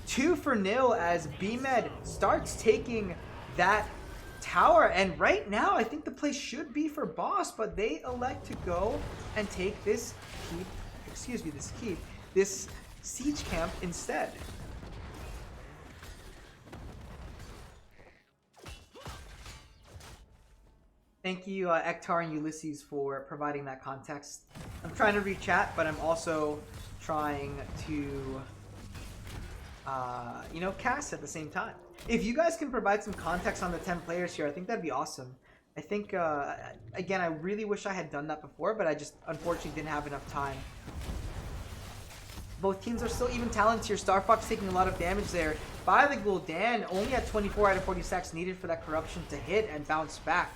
2-0 as BMed starts taking that tower, and right now I think the play should be for Boss, but they elect to go and take this this siege camp instead. Thank you, Ektar and Ulysses, for providing that context. I'm trying to read chat, but I'm also trying to cast at the same time. If you guys can provide some context on the 10 players here, I think that'd be awesome. I think, again, I really wish I had done that before, but I just unfortunately didn't have enough time. Both teams are still even talented here. Star Fox taking a lot of damage there by the Gul'dan, only at 24 out of 40 stacks needed for that corruption to hit and bounce back.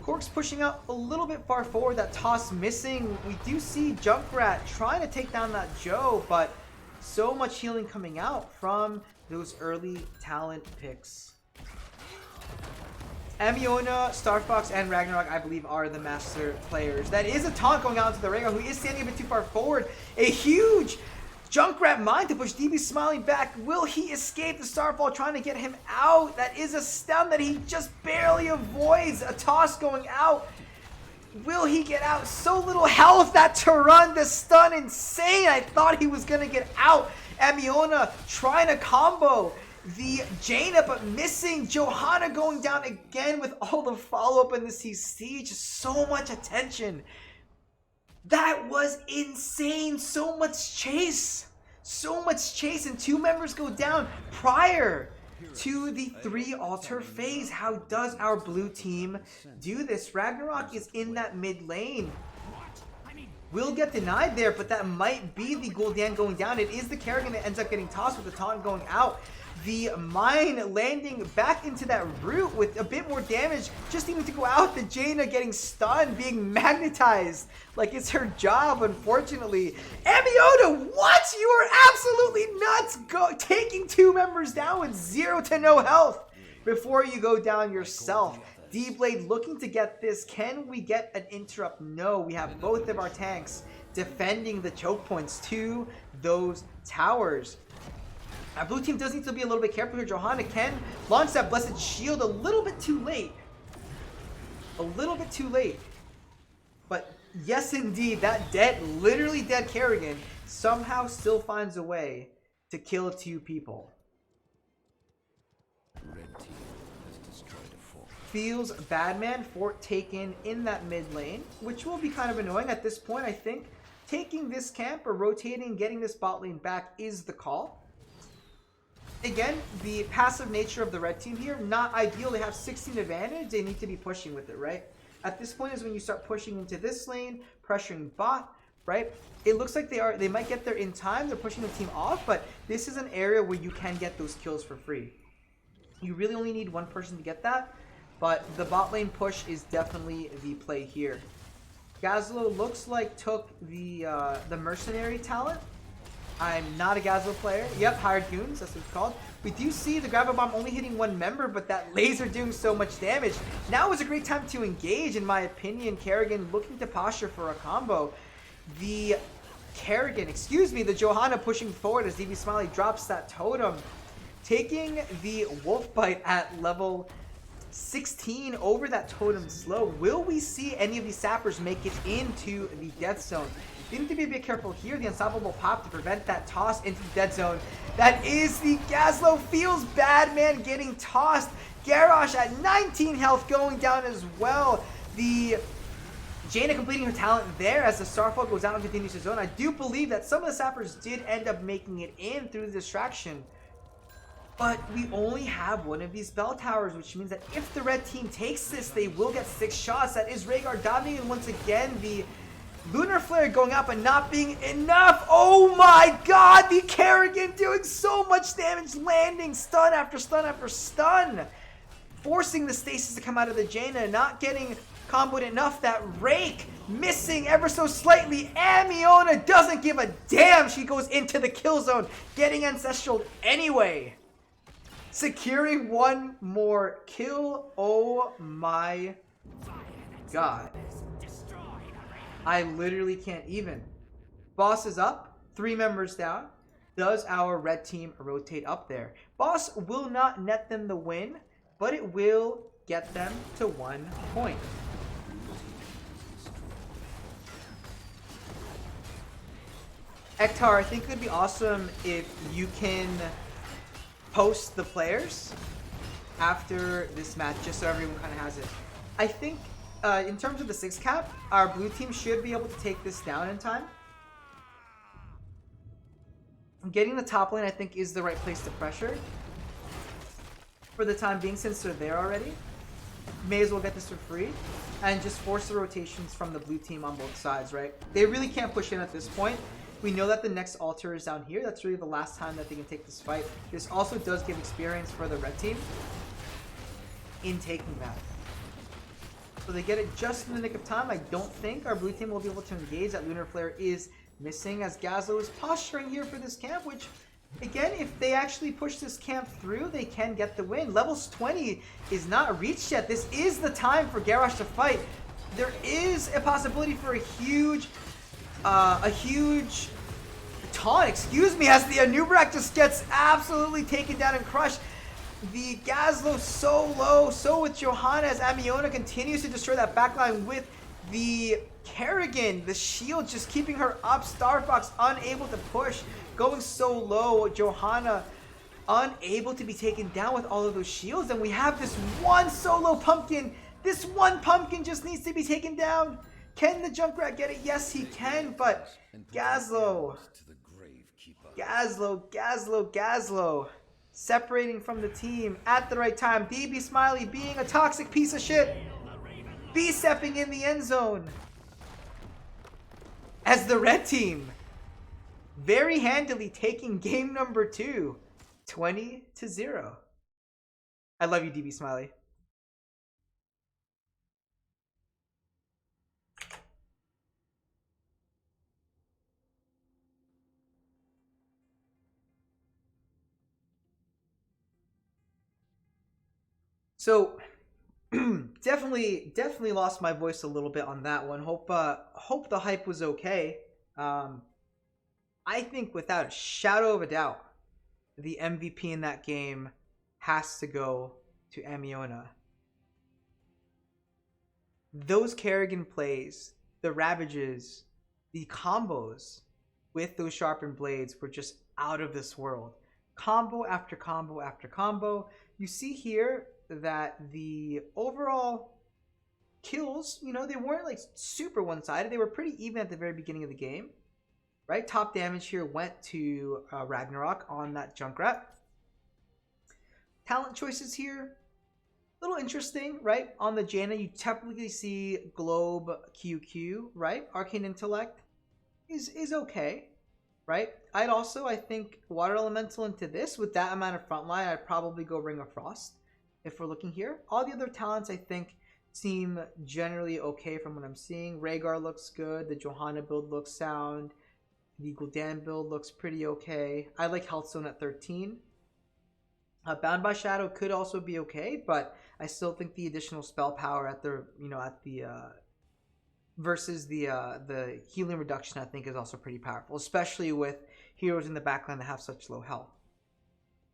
Cork's pushing out a little bit far forward, that toss missing. We do see Junkrat trying to take down that Joe, but so much healing coming out from those early talent picks. Amiona, Starfox, and Ragnarok, I believe, are the master players. That is a taunt going out into the Rhaegar, who is standing a bit too far forward. A huge Junkrat mine to push DB Smiling back. Will he escape the Starfall trying to get him out? That is a stun that he just barely avoids. A toss going out. Will he get out? So little health, that Turan, the stun, insane. I thought he was going to get out. Amiona trying to combo the Jaina, but missing. Johanna going down again with all the follow-up in the siege. So much attention. That was insane. So much chase. So much chase, and two members go down prior to the 3 altar phase. How does our blue team do this? Ragnarok is in that mid lane. Will get denied there, but that might be the Gul'dan going down. It is the Kerrigan that ends up getting tossed with the taunt going out. The mine landing back into that root with a bit more damage, just needing to go out. The Jaina getting stunned, being magnetized like it's her job, unfortunately. Amiona, what? You are absolutely nuts! Taking two members down with 0 to no health before you go down yourself. D-Blade looking to get this. Can we get an interrupt? No, we have both of our tanks defending the choke points to those towers. Our blue team does need to be a little bit careful here. Johanna can launch that Blessed Shield a little bit too late. A little bit too late. But yes, indeed, that literally dead Kerrigan somehow still finds a way to kill 2 people. Feels bad, man. Fort taken in that mid lane, which will be kind of annoying at this point. I think taking this camp or rotating, getting this bot lane back is the call. Again, the passive nature of the red team here, not ideal. They have 16 advantage. They need to be pushing with it, right? At this point is when you start pushing into this lane, pressuring bot, right? It looks like they might get there in time. They're pushing the team off, but this is an area where you can get those kills for free. You really only need one person to get that. But the bot lane push is definitely the play here. Gazlo looks like took the mercenary talent. I'm not a Gazlo player. Yep, hired goons, that's what it's called. We do see the Grab Bomb only hitting 1 member, but that laser doing so much damage. Now is a great time to engage, in my opinion. Kerrigan looking to posture for a combo. The Johanna pushing forward as DB Smiley drops that totem. Taking the Wolf Bite at level 16 over that totem slow. Will we see any of these sappers make it into the death zone? They need to be a bit careful here. The unstoppable pop to prevent that toss into the dead zone. That is the Gazlo. Feels bad, man, getting tossed. Garrosh at 19 health going down as well. The Jaina completing her talent there as the Starfall goes out and continues to zone. I do believe that some of the sappers did end up making it in through the distraction. But we only have one of these bell towers, which means that if the red team takes this, they will get 6 shots. That is Rhaegar dominating once again. The Lunar Flare going up and not being enough. Oh my god, the Kerrigan doing so much damage, landing stun after stun after stun. Forcing the stasis to come out of the Jaina, not getting comboed enough. That Rake missing ever so slightly. Amiona doesn't give a damn. She goes into the kill zone, getting Ancestral anyway. Securing one more kill. Oh my god. I literally can't even. Boss is up. 3 members down. Does our red team rotate up there? Boss will not net them the win, but it will get them to 1 point. Ektar, I think it would be awesome if you can post the players after this match, just so everyone kind of has it. I think in terms of the 6 cap, our blue team should be able to take this down in time. Getting the top lane, I think, is the right place to pressure for the time being, since they're there already. May as well get this for free and just force the rotations from the blue team on both sides, right? They really can't push in at this point. We know that the next altar is down here. That's really the last time that they can take this fight. This also does give experience for the red team in taking that. So they get it just in the nick of time. I don't think our blue team will be able to engage. That Lunar Flare is missing as Gazlo is posturing here for this camp, which, again, if they actually push this camp through, they can get the win. Levels 20 is not reached yet. This is the time for Garrosh to fight. There is a possibility for a huge taunt, excuse me, as the Anubrak just gets absolutely taken down and crushed. The Gazlo so low, so with Johanna as Amiona continues to destroy that backline with the Kerrigan, the shield just keeping her up. Star Fox unable to push, going so low. Johanna unable to be taken down with all of those shields, and we have this one solo pumpkin. This one pumpkin just needs to be taken down. Can the Junkrat get it? Yes, he can, but Gazlo, separating from the team at the right time. DB Smiley being a toxic piece of shit. B-stepping in the end zone. As the red team very handily taking game number 2, 20-0. I love you, DB Smiley. So definitely lost my voice a little bit on that one. Hope the hype was okay. I think without a shadow of a doubt, the MVP in that game has to go to Amiona. Those Kerrigan plays, the Ravages, the combos with those sharpened blades were just out of this world. Combo after combo after combo. You see here that the overall kills, you know, they weren't like super one-sided. They were pretty even at the very beginning of the game, right? Top damage here went to Ragnarok on that Junkrat. Talent choices here, a little interesting, right? On the Jaina, you typically see Globe QQ, right? Arcane Intellect is okay, right? I'd also, I think, Water Elemental into this. With that amount of frontline, I'd probably go Ring of Frost if we're looking here. All the other talents, I think, seem generally okay from what I'm seeing. Rhaegar looks good. The Johanna build looks sound. The Gul'dan build looks pretty okay. I like Healthstone at 13. Bound by Shadow could also be okay, but I still think the additional spell power at the, you know, at the versus the healing reduction, I think, is also pretty powerful, especially with heroes in the backline that have such low health.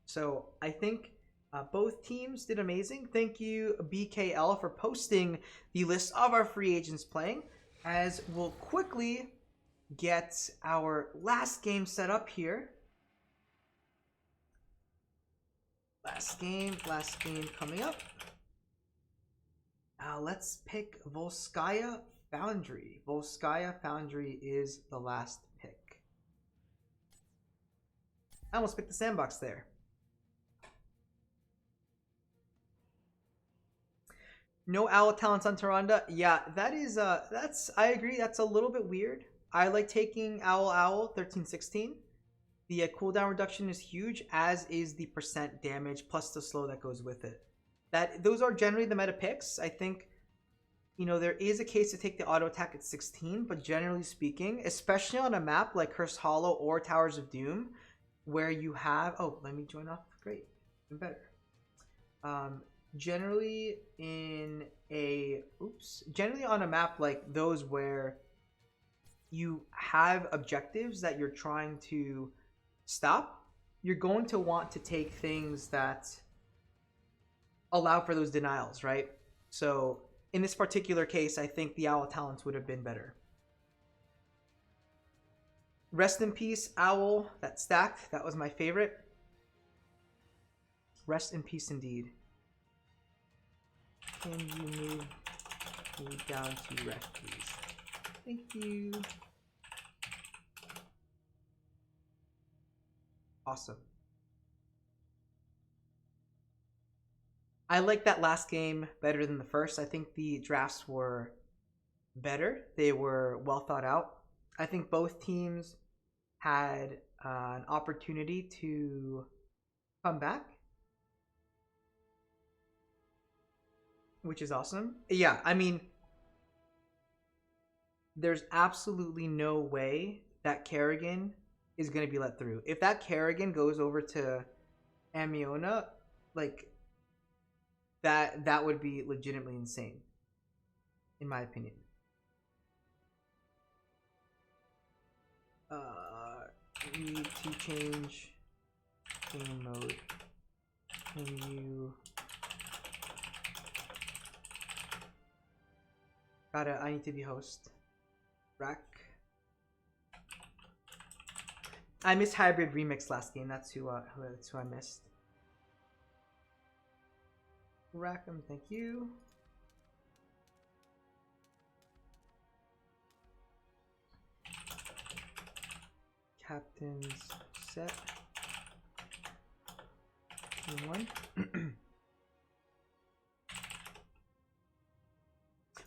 So I think both teams did amazing. Thank you, BKL, for posting the list of our free agents playing, as we'll quickly get our last game set up here. Last game coming up. Let's pick Volskaya Foundry. Volskaya Foundry is the last pick. I almost picked the sandbox there. No owl talents on Tyrande. Yeah, that is I agree, that's a little bit weird. I like taking Owl 13-16. The cooldown reduction is huge, as is the percent damage plus the slow that goes with it. Those are generally the meta picks. I think You know, there is a case to take the auto attack at 16, but generally speaking, especially on a map like Cursed Hollow or Towers of Doom, where you have... Oh, let me join up. Great. Even better. Generally in a... Oops. Generally on a map like those where you have objectives that you're trying to stop, you're going to want to take things that allow for those denials, right? So in this particular case, I think the Owl Talents would have been better. Rest in peace, Owl. That stacked. That was my favorite. Rest in peace indeed. Can you move me down to rest, please? Thank you. Awesome. I like that last game better than the first. I think the drafts were better. They were well thought out. I think both teams had an opportunity to come back, which is awesome. Yeah, I mean, there's absolutely no way that Kerrigan is going to be let through. If that Kerrigan goes over to Amiona, like, that would be legitimately insane, in my opinion. Need to change game mode. Can you... I need to be host. Rack. I missed Hybrid Remix last game. That's who I missed. Rackham, thank you. Captain's set. Team 1.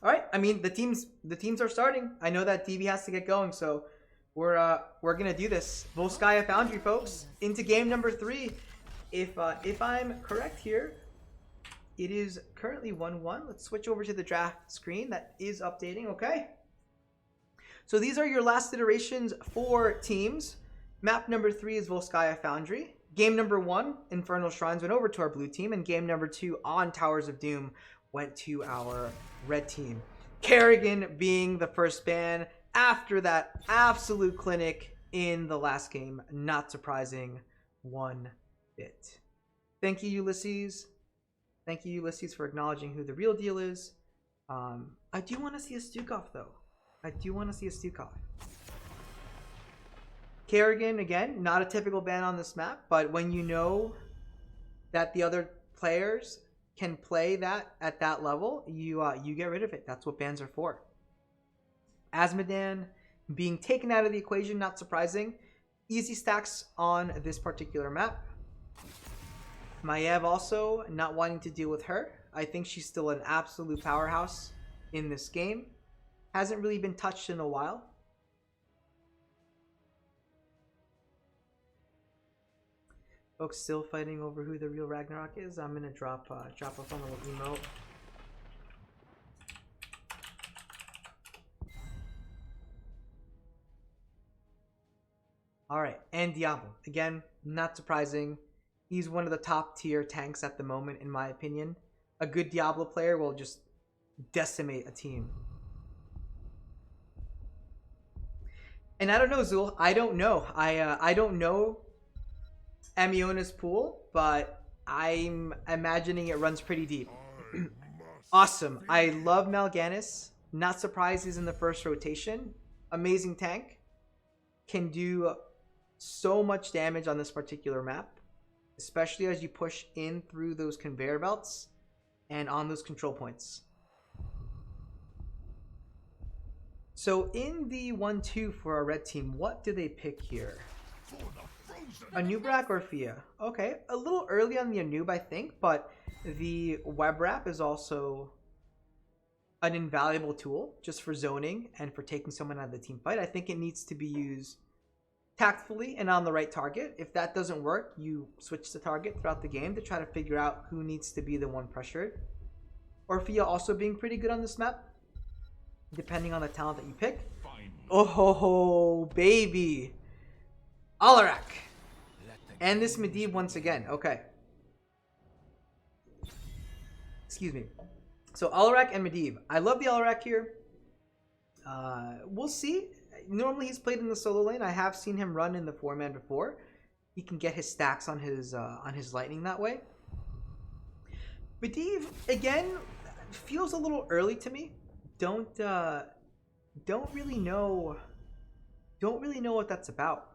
All right. I mean, the teams are starting. I know that DB has to get going, so we're gonna do this. Volskaya Foundry, folks, into game number 3. If I'm correct here, it is currently 1-1. Let's switch over to the draft screen. That is updating. Okay. So these are your last iterations for teams. Map number 3 is Volskaya Foundry. Game number 1, Infernal Shrines, went over to our blue team, and game number 2 on Towers of Doom went to our red team. Kerrigan being the first ban after that absolute clinic in the last game. Not surprising one bit. Thank you, Ulysses. Thank you, Ulysses, for acknowledging who the real deal is. I do want to see a Stukov, though. I do want to see a Stukov. Kerrigan, again, not a typical ban on this map, but when you know that the other players can play that at that level, you get rid of it. That's what bans are for. Asmodan being taken out of the equation, not surprising. Easy stacks on this particular map. Maiev also not wanting to deal with her. I think she's still an absolute powerhouse in this game. Hasn't really been touched in a while. Folks still fighting over who the real Ragnarok is. I'm gonna drop a fun little emote. All right, and Diablo again, not surprising. He's one of the top tier tanks at the moment, in my opinion. A good Diablo player will just decimate a team. And I don't know, Zul. I don't know. I don't know Amiona's pool, but I'm imagining it runs pretty deep. Awesome. I love Mal'Ganis. Not surprised he's in the first rotation. Amazing tank. Can do so much damage on this particular map, especially as you push in through those conveyor belts and on those control points. So in the 1-2 for our red team, what do they pick here? Anub'arak or Fia? Okay, a little early on the Anub, I think, but the web wrap is also an invaluable tool just for zoning and for taking someone out of the team fight. I think it needs to be used tactfully and on the right target. If that doesn't work, you switch the target throughout the game to try to figure out who needs to be the one pressured. Orphea also being pretty good on this map. depending on the talent that you pick. Oh ho ho, baby. Alarak. And this Medivh once again. Okay. Excuse me. So Alarak and Medivh. I love the Alarak here. We'll see. Normally he's played in the solo lane. I have seen him run in the 4-man before. He can get his stacks on his lightning that way. Medivh again feels a little early to me. Don't really know what that's about.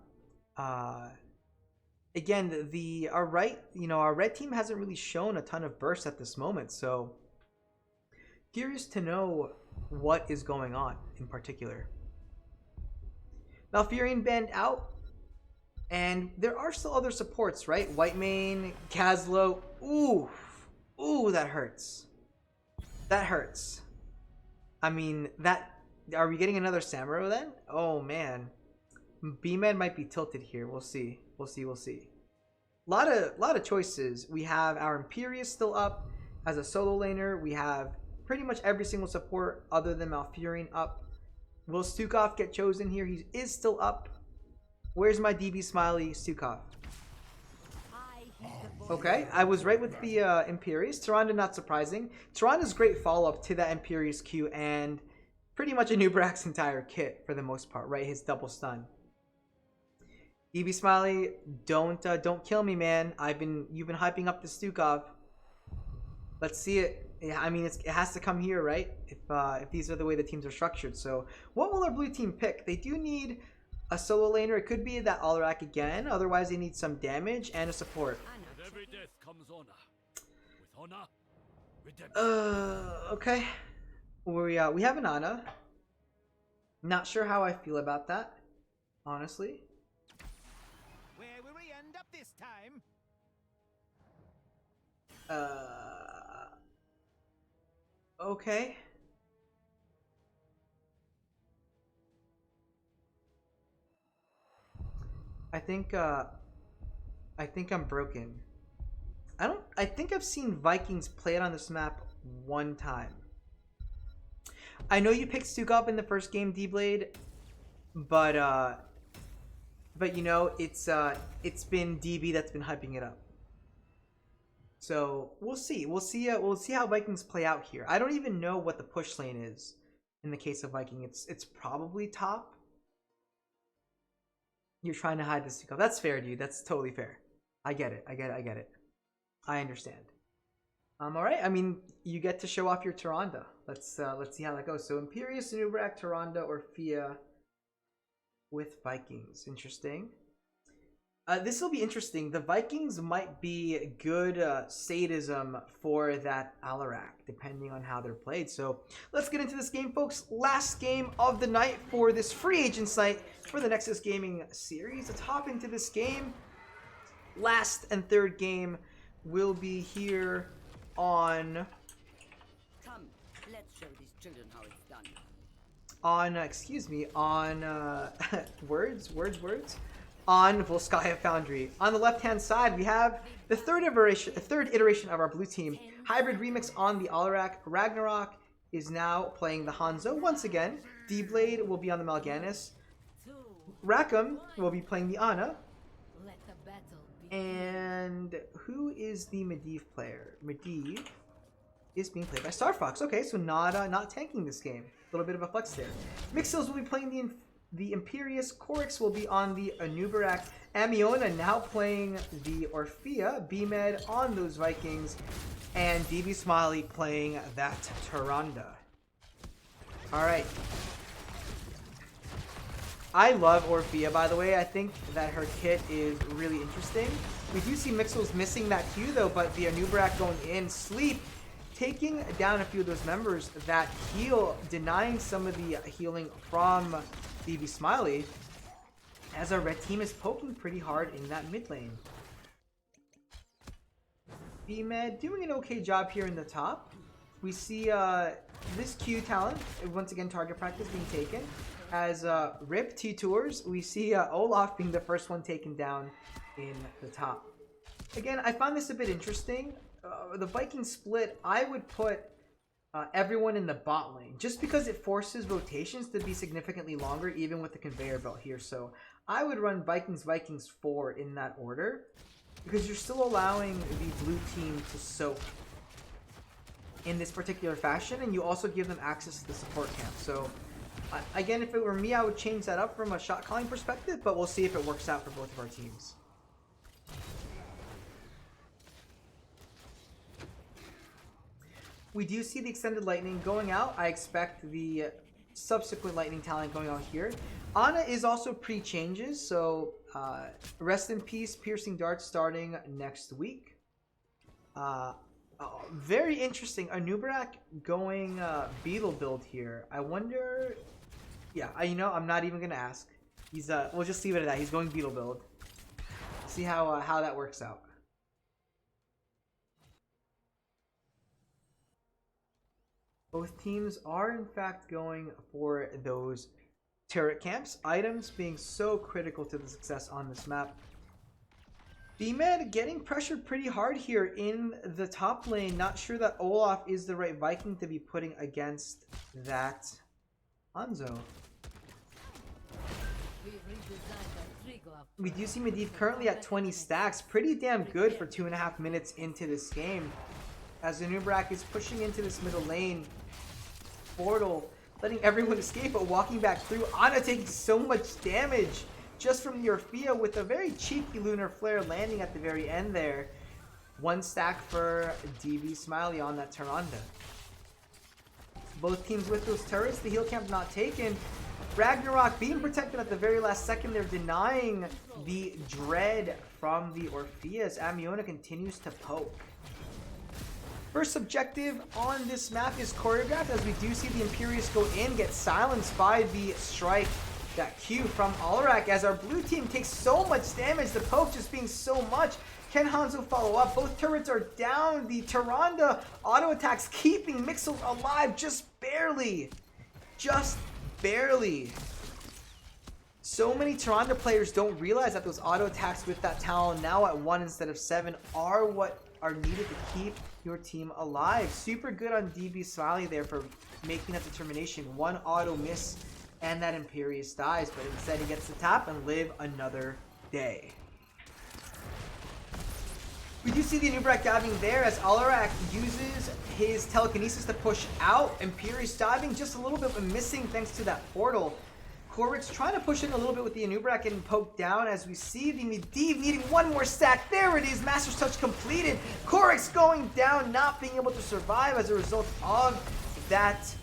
Again, our red team hasn't really shown a ton of burst at this moment, so curious to know what is going on in particular. Malfurion banned out, and there are still other supports, right? Whitemane, Kazlo. Ooh, that hurts. That hurts. I mean, are we getting another Samuro then? Oh man, B-Man might be tilted here. We'll see. We'll see. Lot of choices. We have our Imperius still up as a solo laner. We have pretty much every single support other than Malfurion up. Will Stukov get chosen here? He is still up. Where's my DB Smiley Stukov? Okay, I was right with the Imperius. Tyrande, not surprising. Tyrande's great follow-up to that Imperius Q and pretty much Anub'arak's entire kit for the most part, right? His double stun. DB Smiley, don't kill me, man. You've been hyping up the Stukov. Let's see it. Yeah, I mean, it has to come here, right? If these are the way the teams are structured. So, what will our blue team pick? They do need a solo laner. It could be that Alarak again. Otherwise, they need some damage and a support. With every death comes honor. With honor, redemption. Okay. We have an Ana. Not sure how I feel about that, honestly. Where will we end up this time? Okay. I think I'm broken. I think I've seen Vikings play it on this map one time. I know you picked Stukov in the first game, D-Blade, but you know, it's been DB that's been hyping it up. So we'll see. We'll see how Vikings play out here. I don't even know what the push lane is in the case of Viking. It's probably top. You're trying to hide the Stukov. That's fair, dude. That's totally fair. I get it. I understand. All right. I mean, you get to show off your Tyrande. Let's see how that goes. So Imperius, Anub'arak, Tyrande, or Fia with Vikings. Interesting. This will be interesting. The Vikings might be good sadism for that Alarak, depending on how they're played. So let's get into this game, folks. Last game of the night for this free agent site for the Nexus Gaming series. Let's hop into this game. Last and third game will be here on... Come, let's show these children how it's done. On, words. On Volskaya Foundry. On the left-hand side, we have the third iteration of our blue team. Hybrid Remix on the Alarak. Ragnarok is now playing the Hanzo once again. D-Blade will be on the Mal'Ganis. Rackham will be playing the Ana. And who is the Medivh player? Medivh is being played by Starfox. Okay, so not tanking this game. A little bit of a flex there. Mixils will be playing the Imperius. Korix will be on the Anub'arak. Amiona now playing the Orphea. B-Med on those Vikings. And DB Smiley playing that Tyrande. Alright. I love Orphea, by the way. I think that her kit is really interesting. We do see Mixels missing that Q, though, but the Anub'arak going in. Sleep taking down a few of those members that heal, denying some of the healing from DB Smiley, as our red team is poking pretty hard in that mid lane. B-Med doing an okay job here in the top. We see this Q talent, once again target practice being taken. As Rip T-Tours, we see Olaf being the first one taken down in the top. Again, I find this a bit interesting. The Viking split, I would put everyone in the bot lane, just because it forces rotations to be significantly longer, even with the conveyor belt here. So I would run Vikings 4 in that order, because you're still allowing the blue team to soak in this particular fashion, and you also give them access to the support camp. So again, if it were me, I would change that up from a shot calling perspective, but we'll see if it works out for both of our teams. We do see the extended lightning going out. I expect the subsequent lightning talent going on here. Ana is also pre-changes, so rest in peace, piercing darts starting next week. Very interesting. Anubarak going beetle build here. I wonder. Yeah, I'm not even gonna ask. He's we'll just leave it at that. He's going beetle build. See how that works out. Both teams are in fact going for those turret camps, items being so critical to the success on this map. B-Man getting pressured pretty hard here in the top lane. Not sure that Olaf is the right Viking to be putting against that Hanzo. We do see Medivh currently at 20 stacks. Pretty damn good for 2.5 minutes into this game. As Anubarak is pushing into this middle lane. Portal, letting everyone escape, but walking back through. Ana taking so much damage just from the Orphea with a very cheeky Lunar Flare landing at the very end there. 1 stack for DB Smiley on that Tyrande. Both teams with those turrets, the heal camp not taken. Ragnarok being protected at the very last second. They're denying the Dread from the Orphea as Amiona continues to poke. First objective on this map is choreographed as we do see the Imperious go in, get silenced by the strike, that Q from Alarak as our blue team takes so much damage, the poke just being so much. Can Hanzo follow up? Both turrets are down. The Tyrande auto attacks keeping Mixel alive just barely. Just barely. So many Tyrande players don't realize that those auto attacks with that Talon now at 1 instead of 7 are what are needed to keep your team alive. Super good on DB Smiley there for making that determination. 1 auto miss and that Imperious dies, but instead he gets to tap and live another day. We do see the Anubarak diving there as Alarak uses his telekinesis to push out. Imperious diving just a little bit but missing thanks to that portal. Korik's trying to push in a little bit with the Anubarak getting poked down as we see the Medivh needing 1 more stack. There it is, Master's Touch completed. Korik's going down, not being able to survive as a result of that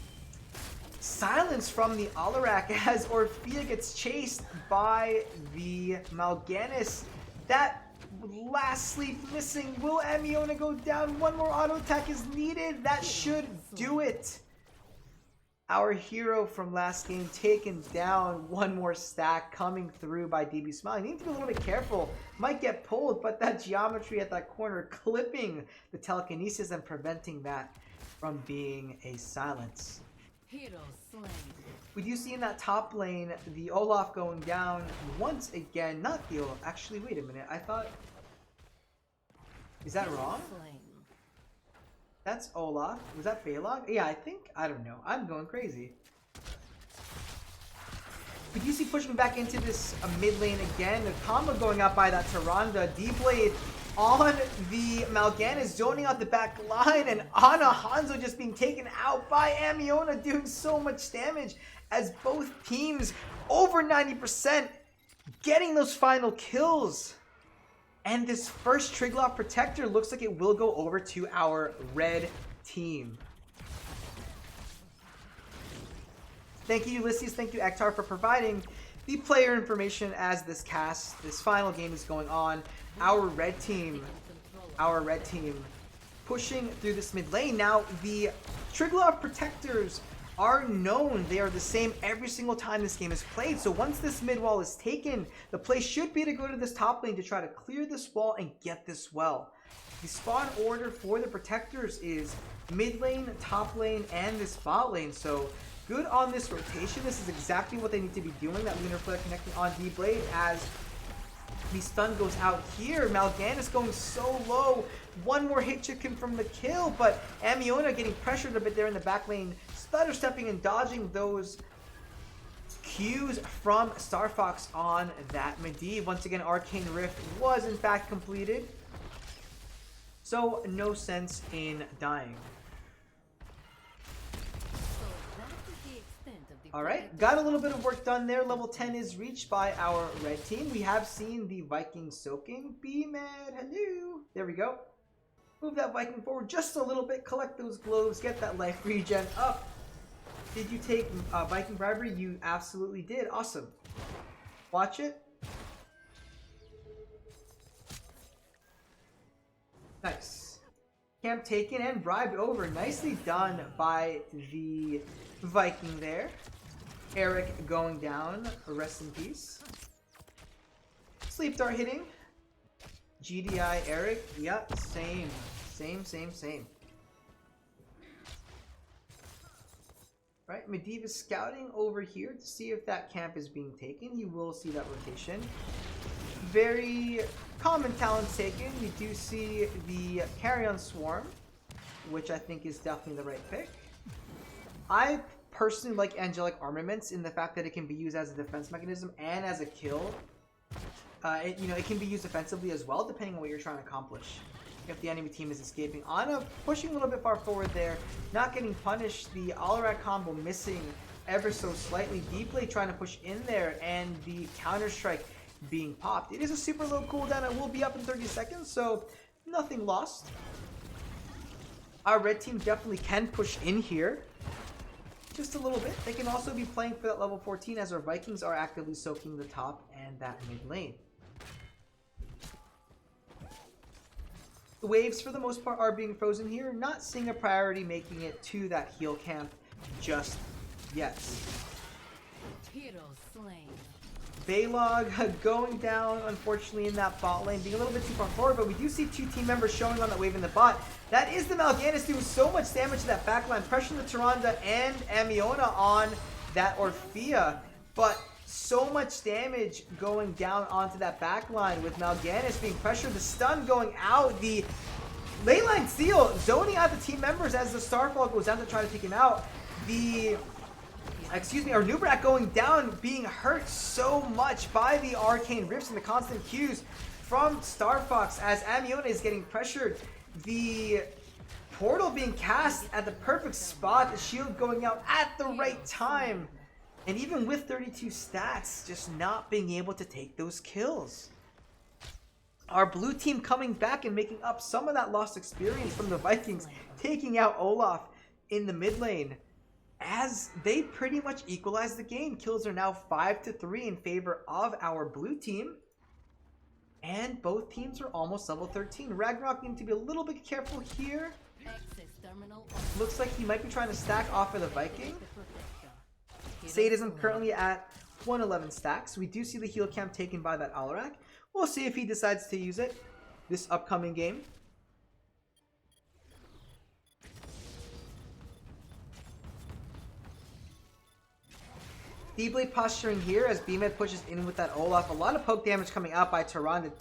silence from the Alarak as Orphea gets chased by the Mal'Ganis. That last sleep missing. Will Amiona go down? 1 more auto attack is needed. That should do it. Our hero from last game taken down. 1 more stack coming through by DB Smiley. Need to be a little bit careful. Might get pulled, but that geometry at that corner clipping the telekinesis and preventing that from being a silence. Hero slain. We do see in that top lane the Olaf going down once again. Not the Olaf. Actually, wait a minute. I thought... Is that wrong? That's Olaf. Was that Balog? Yeah, I think. I don't know. I'm going crazy. We do see pushing back into this mid lane again. The combo going out by that Tyrande. D-Blade on the Mal'Ganis, zoning out the back line. And Ana Hanzo just being taken out by Amiona, doing so much damage as both teams over 90% getting those final kills. And this first Triglav Protector looks like it will go over to our red team. Thank you, Ulysses. Thank you, Ektar, for providing the player information as this final game is going on. Our red team pushing through this mid lane. Now, the Triglav Protectors are known. They are the same every single time this game is played. So once this mid wall is taken, the play should be to go to this top lane to try to clear this wall and get this well. The spawn order for the Protectors is mid lane, top lane, and this bot lane. So good on this rotation. This is exactly what they need to be doing. That Lunar Flare connecting on D-Blade as The stun goes out here. Mal'Ganis going so low. One more hit took him from the kill, but Amiona getting pressured a bit there in the back lane. Stutter stepping and dodging those Qs from Star Fox on that Medivh. Once again, Arcane Rift was in fact completed. So no sense in dying. Alright, got a little bit of work done there. Level 10 is reached by our red team. We have seen the Viking soaking. Be mad, hello. There we go. Move that Viking forward just a little bit. Collect those globes. Get that life regen up. Did you take Viking bribery? You absolutely did. Awesome. Watch it. Nice. Camp taken and bribed over. Nicely done by the Viking there. Eric going down. Rest in peace. Sleep dart hitting. GDI Eric. Yep, same. Same. Right, Medivh is scouting over here to see if that camp is being taken. You will see that rotation. Very common talents taken. We do see the Carrion Swarm, which I think is definitely the right pick. I personally like Angelic Armaments in the fact that it can be used as a defense mechanism and as a kill. It can be used offensively as well, depending on what you're trying to accomplish. If the enemy team is escaping. Ana pushing a little bit far forward there, not getting punished. The Alarak combo missing ever so slightly. Deeply trying to push in there, and the Counter-Strike being popped. It is a super low cooldown. It will be up in 30 seconds, so nothing lost. Our red team definitely can push in here. Just a little bit. They can also be playing for that level 14 as our Vikings are actively soaking the top and that mid lane. The waves, for the most part, are being frozen here. Not seeing a priority making it to that heal camp just yet. Hero slain. Baylog going down, unfortunately, in that bot lane, being a little bit too far forward, but we do see two team members showing on that wave in the bot. That is the Mal'Ganis doing so much damage to that backline, pressuring the Tyrande and Amiona on that Orphea, but so much damage going down onto that backline with Mal'Ganis being pressured, the stun going out, the leyline seal zoning out the team members as the Starfall goes down to try to take him out. Our Nubrak going down, being hurt so much by the Arcane Rifts and the constant Qs from Star Fox as Amiona is getting pressured. The portal being cast at the perfect spot, the shield going out at the right time. And even with 32 stats, just not being able to take those kills. Our blue team coming back and making up some of that lost experience from the Vikings, taking out Olaf in the mid lane. As they pretty much equalize the game. Kills are now 5-3 in favor of our blue team. And both teams are almost level 13. Ragnarok needs to be a little bit careful here. Looks like he might be trying to stack off of the Viking. Sadism currently at 111 stacks. We do see the heal camp taken by that Alarak. We'll see if he decides to use it this upcoming game. D-Blade posturing here as BMed pushes in with that Olaf. A lot of poke damage coming out by Tyrande.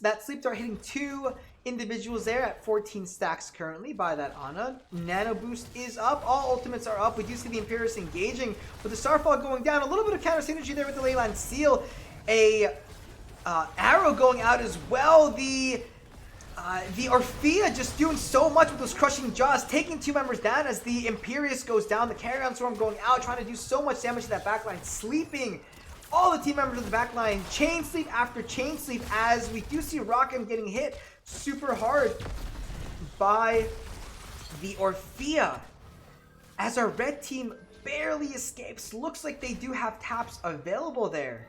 That sleep dart hitting two individuals there at 14 stacks currently by that Ana. Nano boost is up. All ultimates are up. We do see the Imperius engaging with the Starfall going down. A little bit of counter synergy there with the Leyline Seal. A arrow going out as well. The Orphea just doing so much with those crushing jaws, taking two members down as the Imperius goes down. The Carrion Swarm going out, trying to do so much damage to that backline, sleeping all the team members of the backline. Chain sleep after chain sleep as we do see Rockham getting hit super hard by the Orphea. As our red team barely escapes. Looks like they do have taps available there.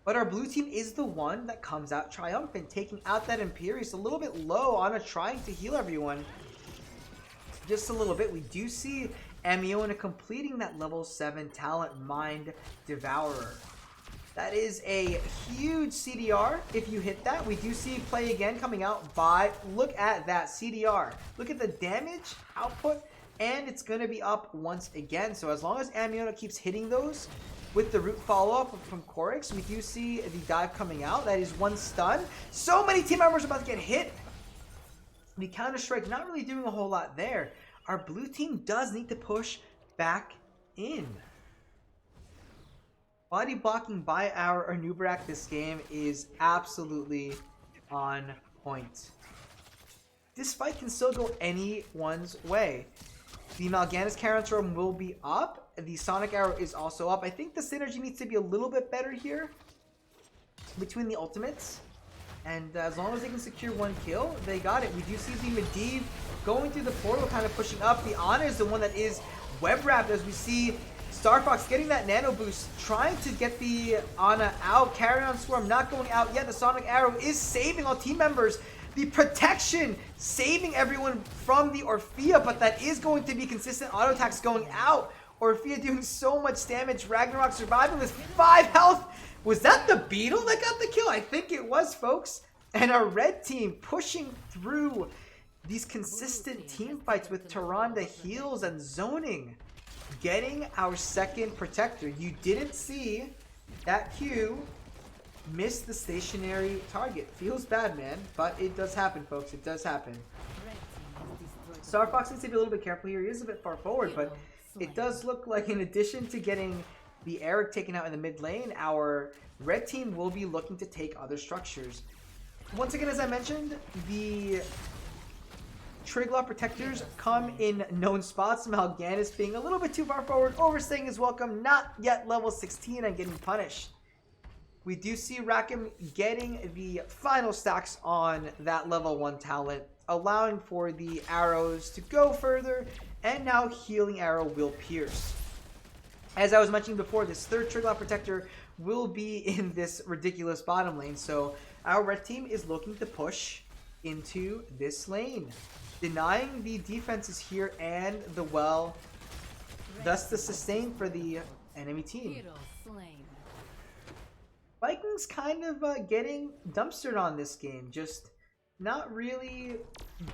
But our blue team is the one that comes out triumphant, taking out that Imperius a little bit low on trying to heal everyone. Just a little bit. We do see Amiona completing that level 7 talent Mind Devourer. That is a huge CDR if you hit that. We do see play again coming out by, look at that CDR. Look at the damage output, and it's going to be up once again. So as long as Amiona keeps hitting those, with the root follow-up from Korix. We do see the dive coming out. That is one stun. So many team members are about to get hit. The Counter-Strike not really doing a whole lot there. Our blue team does need to push back in. Body blocking by our Anubarak this game is absolutely on point. This fight can still go anyone's way. The Mal'Ganis counter will be up. The Sonic Arrow is also up. I think the synergy needs to be a little bit better here between the ultimates. And as long as they can secure one kill, they got it. We do see the Medivh going through the portal, kind of pushing up. The Ana is the one that is web wrapped, as we see Star Fox getting that nano boost, trying to get the Ana out. Carrion Swarm not going out yet. The Sonic Arrow is saving all team members. The protection saving everyone from the Orphea, but that is going to be consistent auto attacks going out. Orphea doing so much damage. Ragnarok surviving with 5 health. Was that the Beetle that got the kill? I think it was, folks. And our red team pushing through these consistent team fights with Tyrande heals and zoning. Getting our second protector. You didn't see that Q miss the stationary target. Feels bad, man. But it does happen, folks. It does happen. Star Fox needs to be a little bit careful here. He is a bit far forward, but it does look like in addition to getting the Eric taken out in the mid lane, our red team will be looking to take other structures. Once again, as I mentioned, the Triglav protectors come in known spots. Mal'Ganis being a little bit too far forward, overstaying his welcome, not yet level 16 and getting punished. We do see Rakim getting the final stacks on that level 1 talent, allowing for the arrows to go further, and now Healing Arrow will pierce. As I was mentioning before, this third Triglav protector will be in this ridiculous bottom lane, so our red team is looking to push into this lane, denying the defenses here and the well, thus the sustain for the enemy team. Vikings kind of getting dumpstered on this game, just not really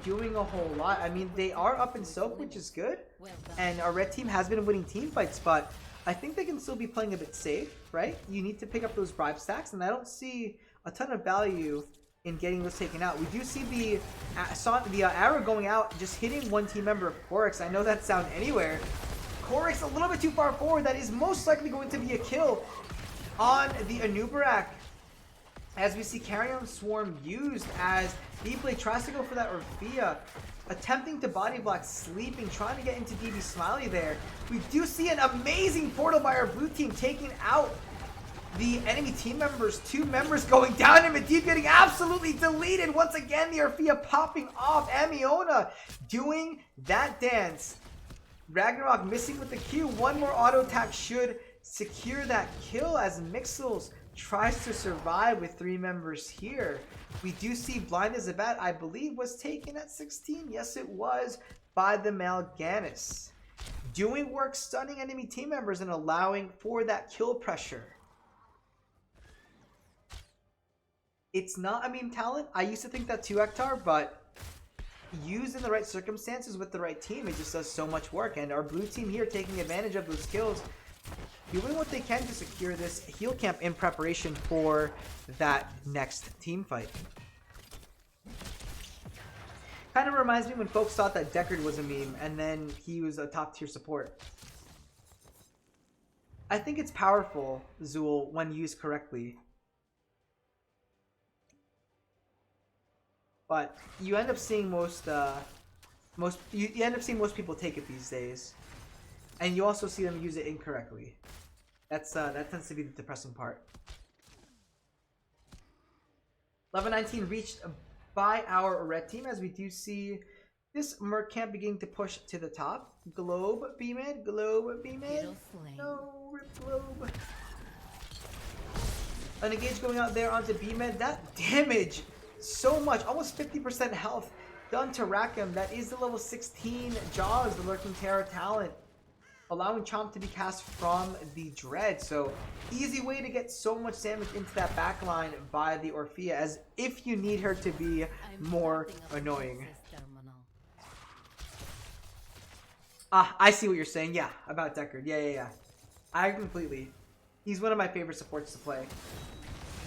doing a whole lot. I mean, they are up in soak, which is good, and our red team has been winning team fights, but I think they can still be playing a bit safe, right? You need to pick up those bribe stacks, and I don't see a ton of value in getting those taken out. We do see the arrow going out, just hitting one team member of Korix. I know that sound anywhere. Korix a little bit too far forward. That is most likely going to be a kill on the Anubarak, as we see Carrion Swarm used as Deepblade tries to go for that Orphea, attempting to body block, sleeping, trying to get into DB Smiley there. We do see an amazing portal by our blue team taking out the enemy team members. 2 members going down, and Medivh getting absolutely deleted. Once again, the Orphea popping off. Amiona doing that dance. Ragnarok missing with the Q. One more auto attack should secure that kill as Mixels tries to survive with 3 members here. We do see Blind as a Bat, I believe, was taken at 16. Yes, it was, by the Mal'Ganis. Doing work, stunning enemy team members and allowing for that kill pressure. It's not a meme talent. I used to think that too, Ektar, but used in the right circumstances with the right team, it just does so much work. And our blue team here taking advantage of those kills, doing what they can to secure this heal camp in preparation for that next team fight. Kind of reminds me when folks thought that Deckard was a meme and then he was a top tier support. I think it's powerful, Zool, when used correctly. But you end up seeing most people take it these days. And you also see them use it incorrectly. That tends to be the depressing part. Level 19 reached by our red team, as we do see this Merc camp beginning to push to the top. Globe B-Man, Globe B-Man. No, rip Globe. An engage going out there onto B-Man. That damage, so much, almost 50% health done to Rakim. That is the level 16 Jaws, the Lurking Terror talent, allowing Chomp to be cast from the Dread. So easy way to get so much damage into that backline by the Orphea, as if you need her to be more annoying. Ah, I see what you're saying. Yeah, about Deckard. Yeah. I completely. He's one of my favorite supports to play.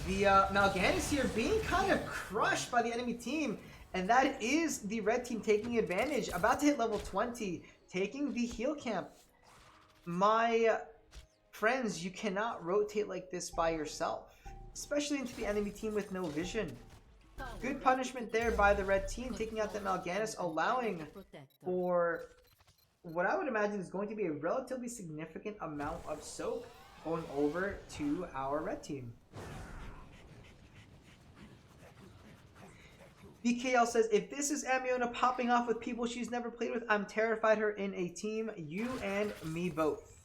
The Mal'Ganis here being kind of crushed by the enemy team, and that is the red team taking advantage. About to hit level 20, taking the heal camp. My friends, you cannot rotate like this by yourself, especially into the enemy team with no vision. Good punishment there by the red team, taking out the Mal'Ganis, allowing for what I would imagine is going to be a relatively significant amount of soak going over to our red team. BKL says, if this is Amiona popping off with people she's never played with, I'm terrified her in a team. You and me both.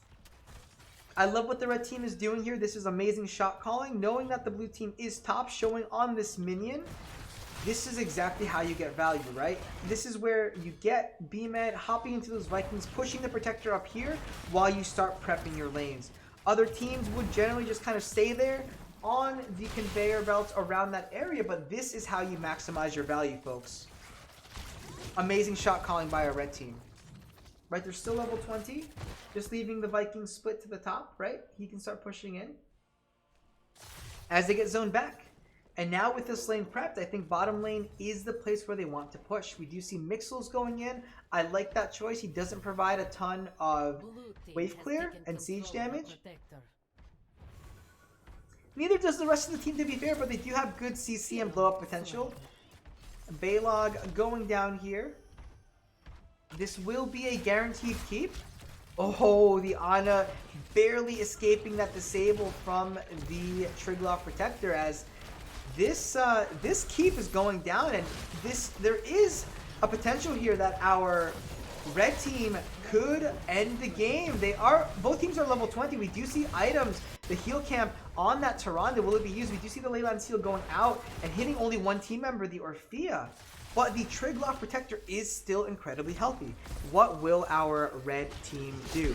I love what the red team is doing here. This is amazing shot calling. Knowing that the blue team is top, showing on this minion. This is exactly how you get value, right? This is where you get BMed hopping into those Vikings, pushing the protector up here while you start prepping your lanes. Other teams would generally just kind of stay there on the conveyor belts around that area, but this is how you maximize your value, folks. Amazing shot calling by our red team. Right, they're still level 20, just leaving the Vikings split to the top, right? He can start pushing in as they get zoned back. And now with this lane prepped, I think bottom lane is the place where they want to push. We do see Mixels going in. I like that choice. He doesn't provide a ton of wave clear and siege damage. Neither does the rest of the team, to be fair, but they do have good CC and blow up potential. Baylog going down here. This will be a guaranteed keep. Oh, the Ana barely escaping that disable from the Triglav Protector, as this this keep is going down, and there is a potential here that our red team could end the game. Both teams are level 20. We do see items, the heal camp on that Tyrande. Will it be used? We do see the Leyline Seal going out and hitting only one team member, the Orphea. But the Triglav Protector is still incredibly healthy. What will our red team do?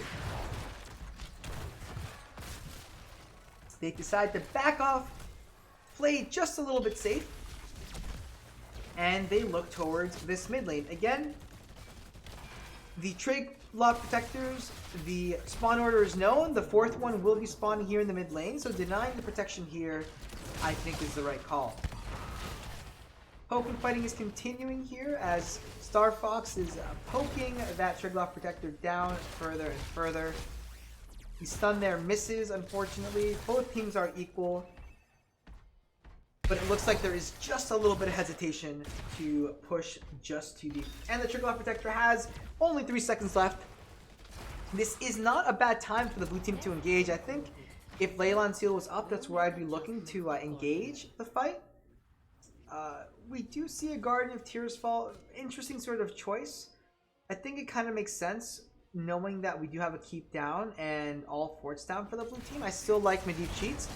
They decide to back off, play just a little bit safe, and they look towards this mid lane. Again, the Triglav Protectors, the spawn order is known. The fourth one will be spawning here in the mid lane, so denying the protection here, I think, is the right call. Poking fighting is continuing here as Star Fox is poking that Triglav Protector down further and further. The stun there misses, unfortunately. Both teams are equal, but it looks like there is just a little bit of hesitation to push just too deep. And the Triglav Protector has only 3 seconds left. This is not a bad time for the blue team to engage. I think if Leyline Seal was up, that's where I'd be looking to engage the fight. We do see a Guardian of Tears fall. Interesting sort of choice. I think it kind of makes sense knowing that we do have a keep down and all forts down for the blue team. I still like Medivh cheats.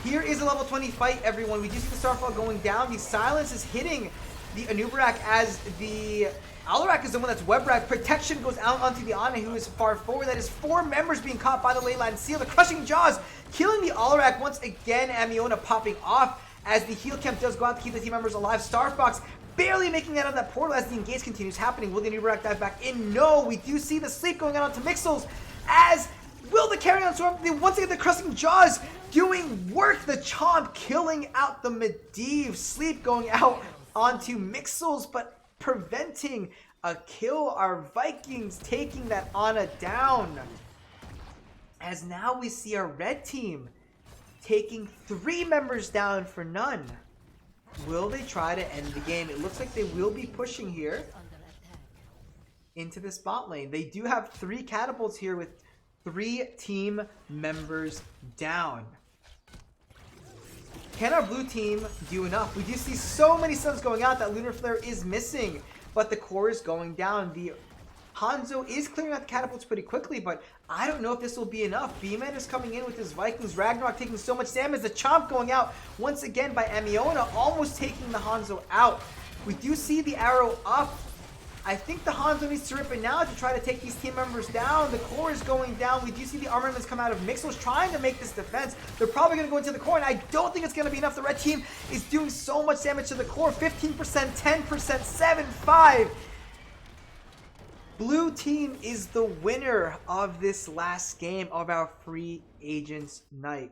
Here is a level 20 fight, everyone. We do see the Starfall going down. The silence is hitting the Anubarak as the Alarak is the one that's web wrapped. Protection goes out onto the Ana, who is far forward. That is 4 members being caught by the Leyline Seal. The Crushing Jaws killing the Alarak once again. Amiona popping off as the heal camp does go out to keep the team members alive. Star Fox barely making it out of that portal as the engage continues happening. Will the Anubarak dive back in? No. We do see the sleep going out onto Mixels, as will the Carrion Storm. Once again, the Crushing Jaws doing work. The Chomp killing out the Medivh. Sleep going out onto Mixels, but preventing a kill. Our Vikings taking that Ana down. As now we see our red team taking 3 members down for none. Will they try to end the game? It looks like they will be pushing here into the spot lane. They do have 3 catapults here with 3 team members down. Can our blue team do enough? We do see so many stuns going out that Lunar Flare is missing, but the core is going down. The Hanzo is clearing out the catapults pretty quickly, but I don't know if this will be enough. B-Man is coming in with his Vikings. Ragnarok taking so much damage. The Chomp going out once again by Amiona, almost taking the Hanzo out. We do see the arrow up. I think the Hanzo needs to rip it now to try to take these team members down. The core is going down. We do see the armaments come out of Mixels trying to make this defense. They're probably going to go into the core, and I don't think it's going to be enough. The red team is doing so much damage to the core. 15%, 10%, 7-5. Blue team is the winner of this last game of our free agents night.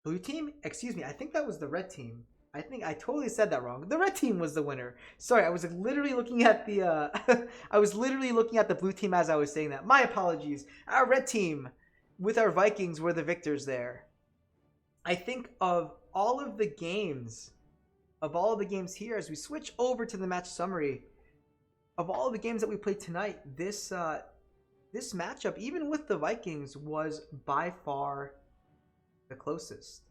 Blue team? Excuse me, I think that was the red team. I think I totally said that wrong. The red team was the winner. Sorry, I was literally looking at the I was literally looking at the blue team as I was saying that. My apologies. Our red team with our Vikings were the victors there. I think of all of the games here, as we switch over to the match summary, of all the games that we played tonight, this matchup, even with the Vikings, was by far the closest.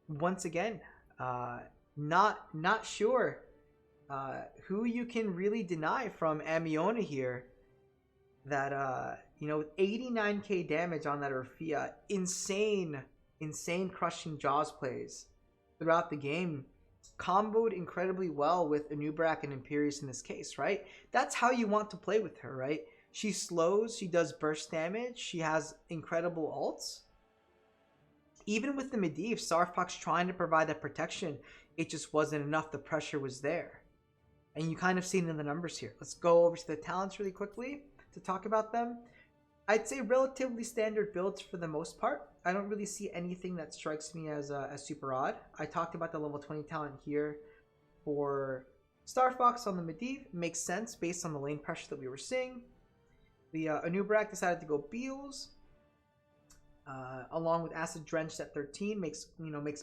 Once again, not sure who you can really deny from Amiona here. That with 89k damage on that Urfia, insane crushing Jaws plays throughout the game, comboed incredibly well with Anubrak and Imperius in this case, right? That's how you want to play with her, right? She slows, she does burst damage, she has incredible ults. Even with the Medivh, Starfox trying to provide that protection, it just wasn't enough. The pressure was there. And you kind of seen it in the numbers here. Let's go over to the talents really quickly to talk about them. I'd say relatively standard builds for the most part. I don't really see anything that strikes me as super odd. I talked about the level 20 talent here for Starfox on the Medivh. Makes sense based on the lane pressure that we were seeing. The Anubrak decided to go Beals. Along with Acid Drenched at 13 makes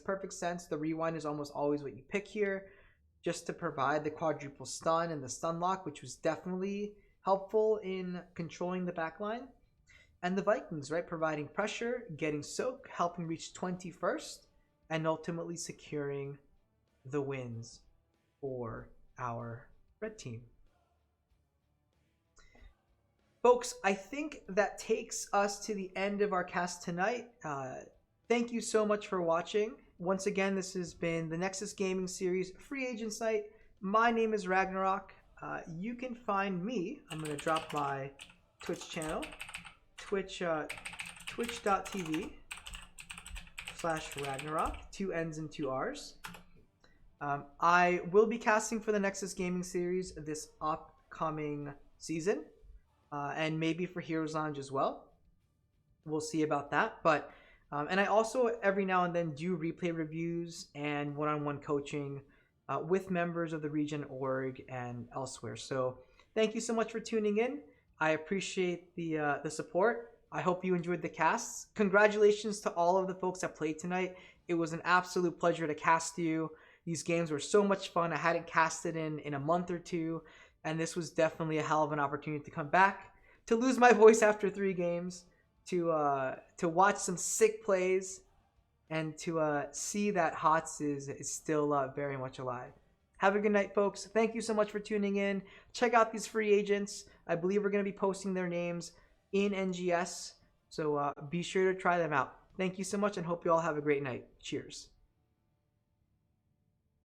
perfect sense. The rewind is almost always what you pick here, just to provide the quadruple stun and the stun lock, which was definitely helpful in controlling the backline. And the Vikings, right, providing pressure, getting soak, helping reach 21st, and ultimately securing the wins for our red team. Folks, I think that takes us to the end of our cast tonight. Thank you so much for watching. Once again, this has been the Nexus Gaming Series Free Agent Site. My name is Ragnarok. You can find me. I'm going to drop my Twitch channel. Twitch.tv/Ragnarok. 2 N's and 2 R's. I will be casting for the Nexus Gaming Series this upcoming season. And maybe for Heroes Lounge as well. We'll see about that. But and I also every now and then do replay reviews and one-on-one coaching with members of the region org and elsewhere. So thank you so much for tuning in. I appreciate the support. I hope you enjoyed the casts. Congratulations to all of the folks that played tonight. It was an absolute pleasure to cast you. These games were so much fun. I hadn't casted in a month or two. And this was definitely a hell of an opportunity to come back, to lose my voice after 3 games, to watch some sick plays, and to see that HOTS is still very much alive. Have a good night, folks. Thank you so much for tuning in. Check out these free agents. I believe we're going to be posting their names in NGS, so be sure to try them out. Thank you so much, and hope you all have a great night. Cheers.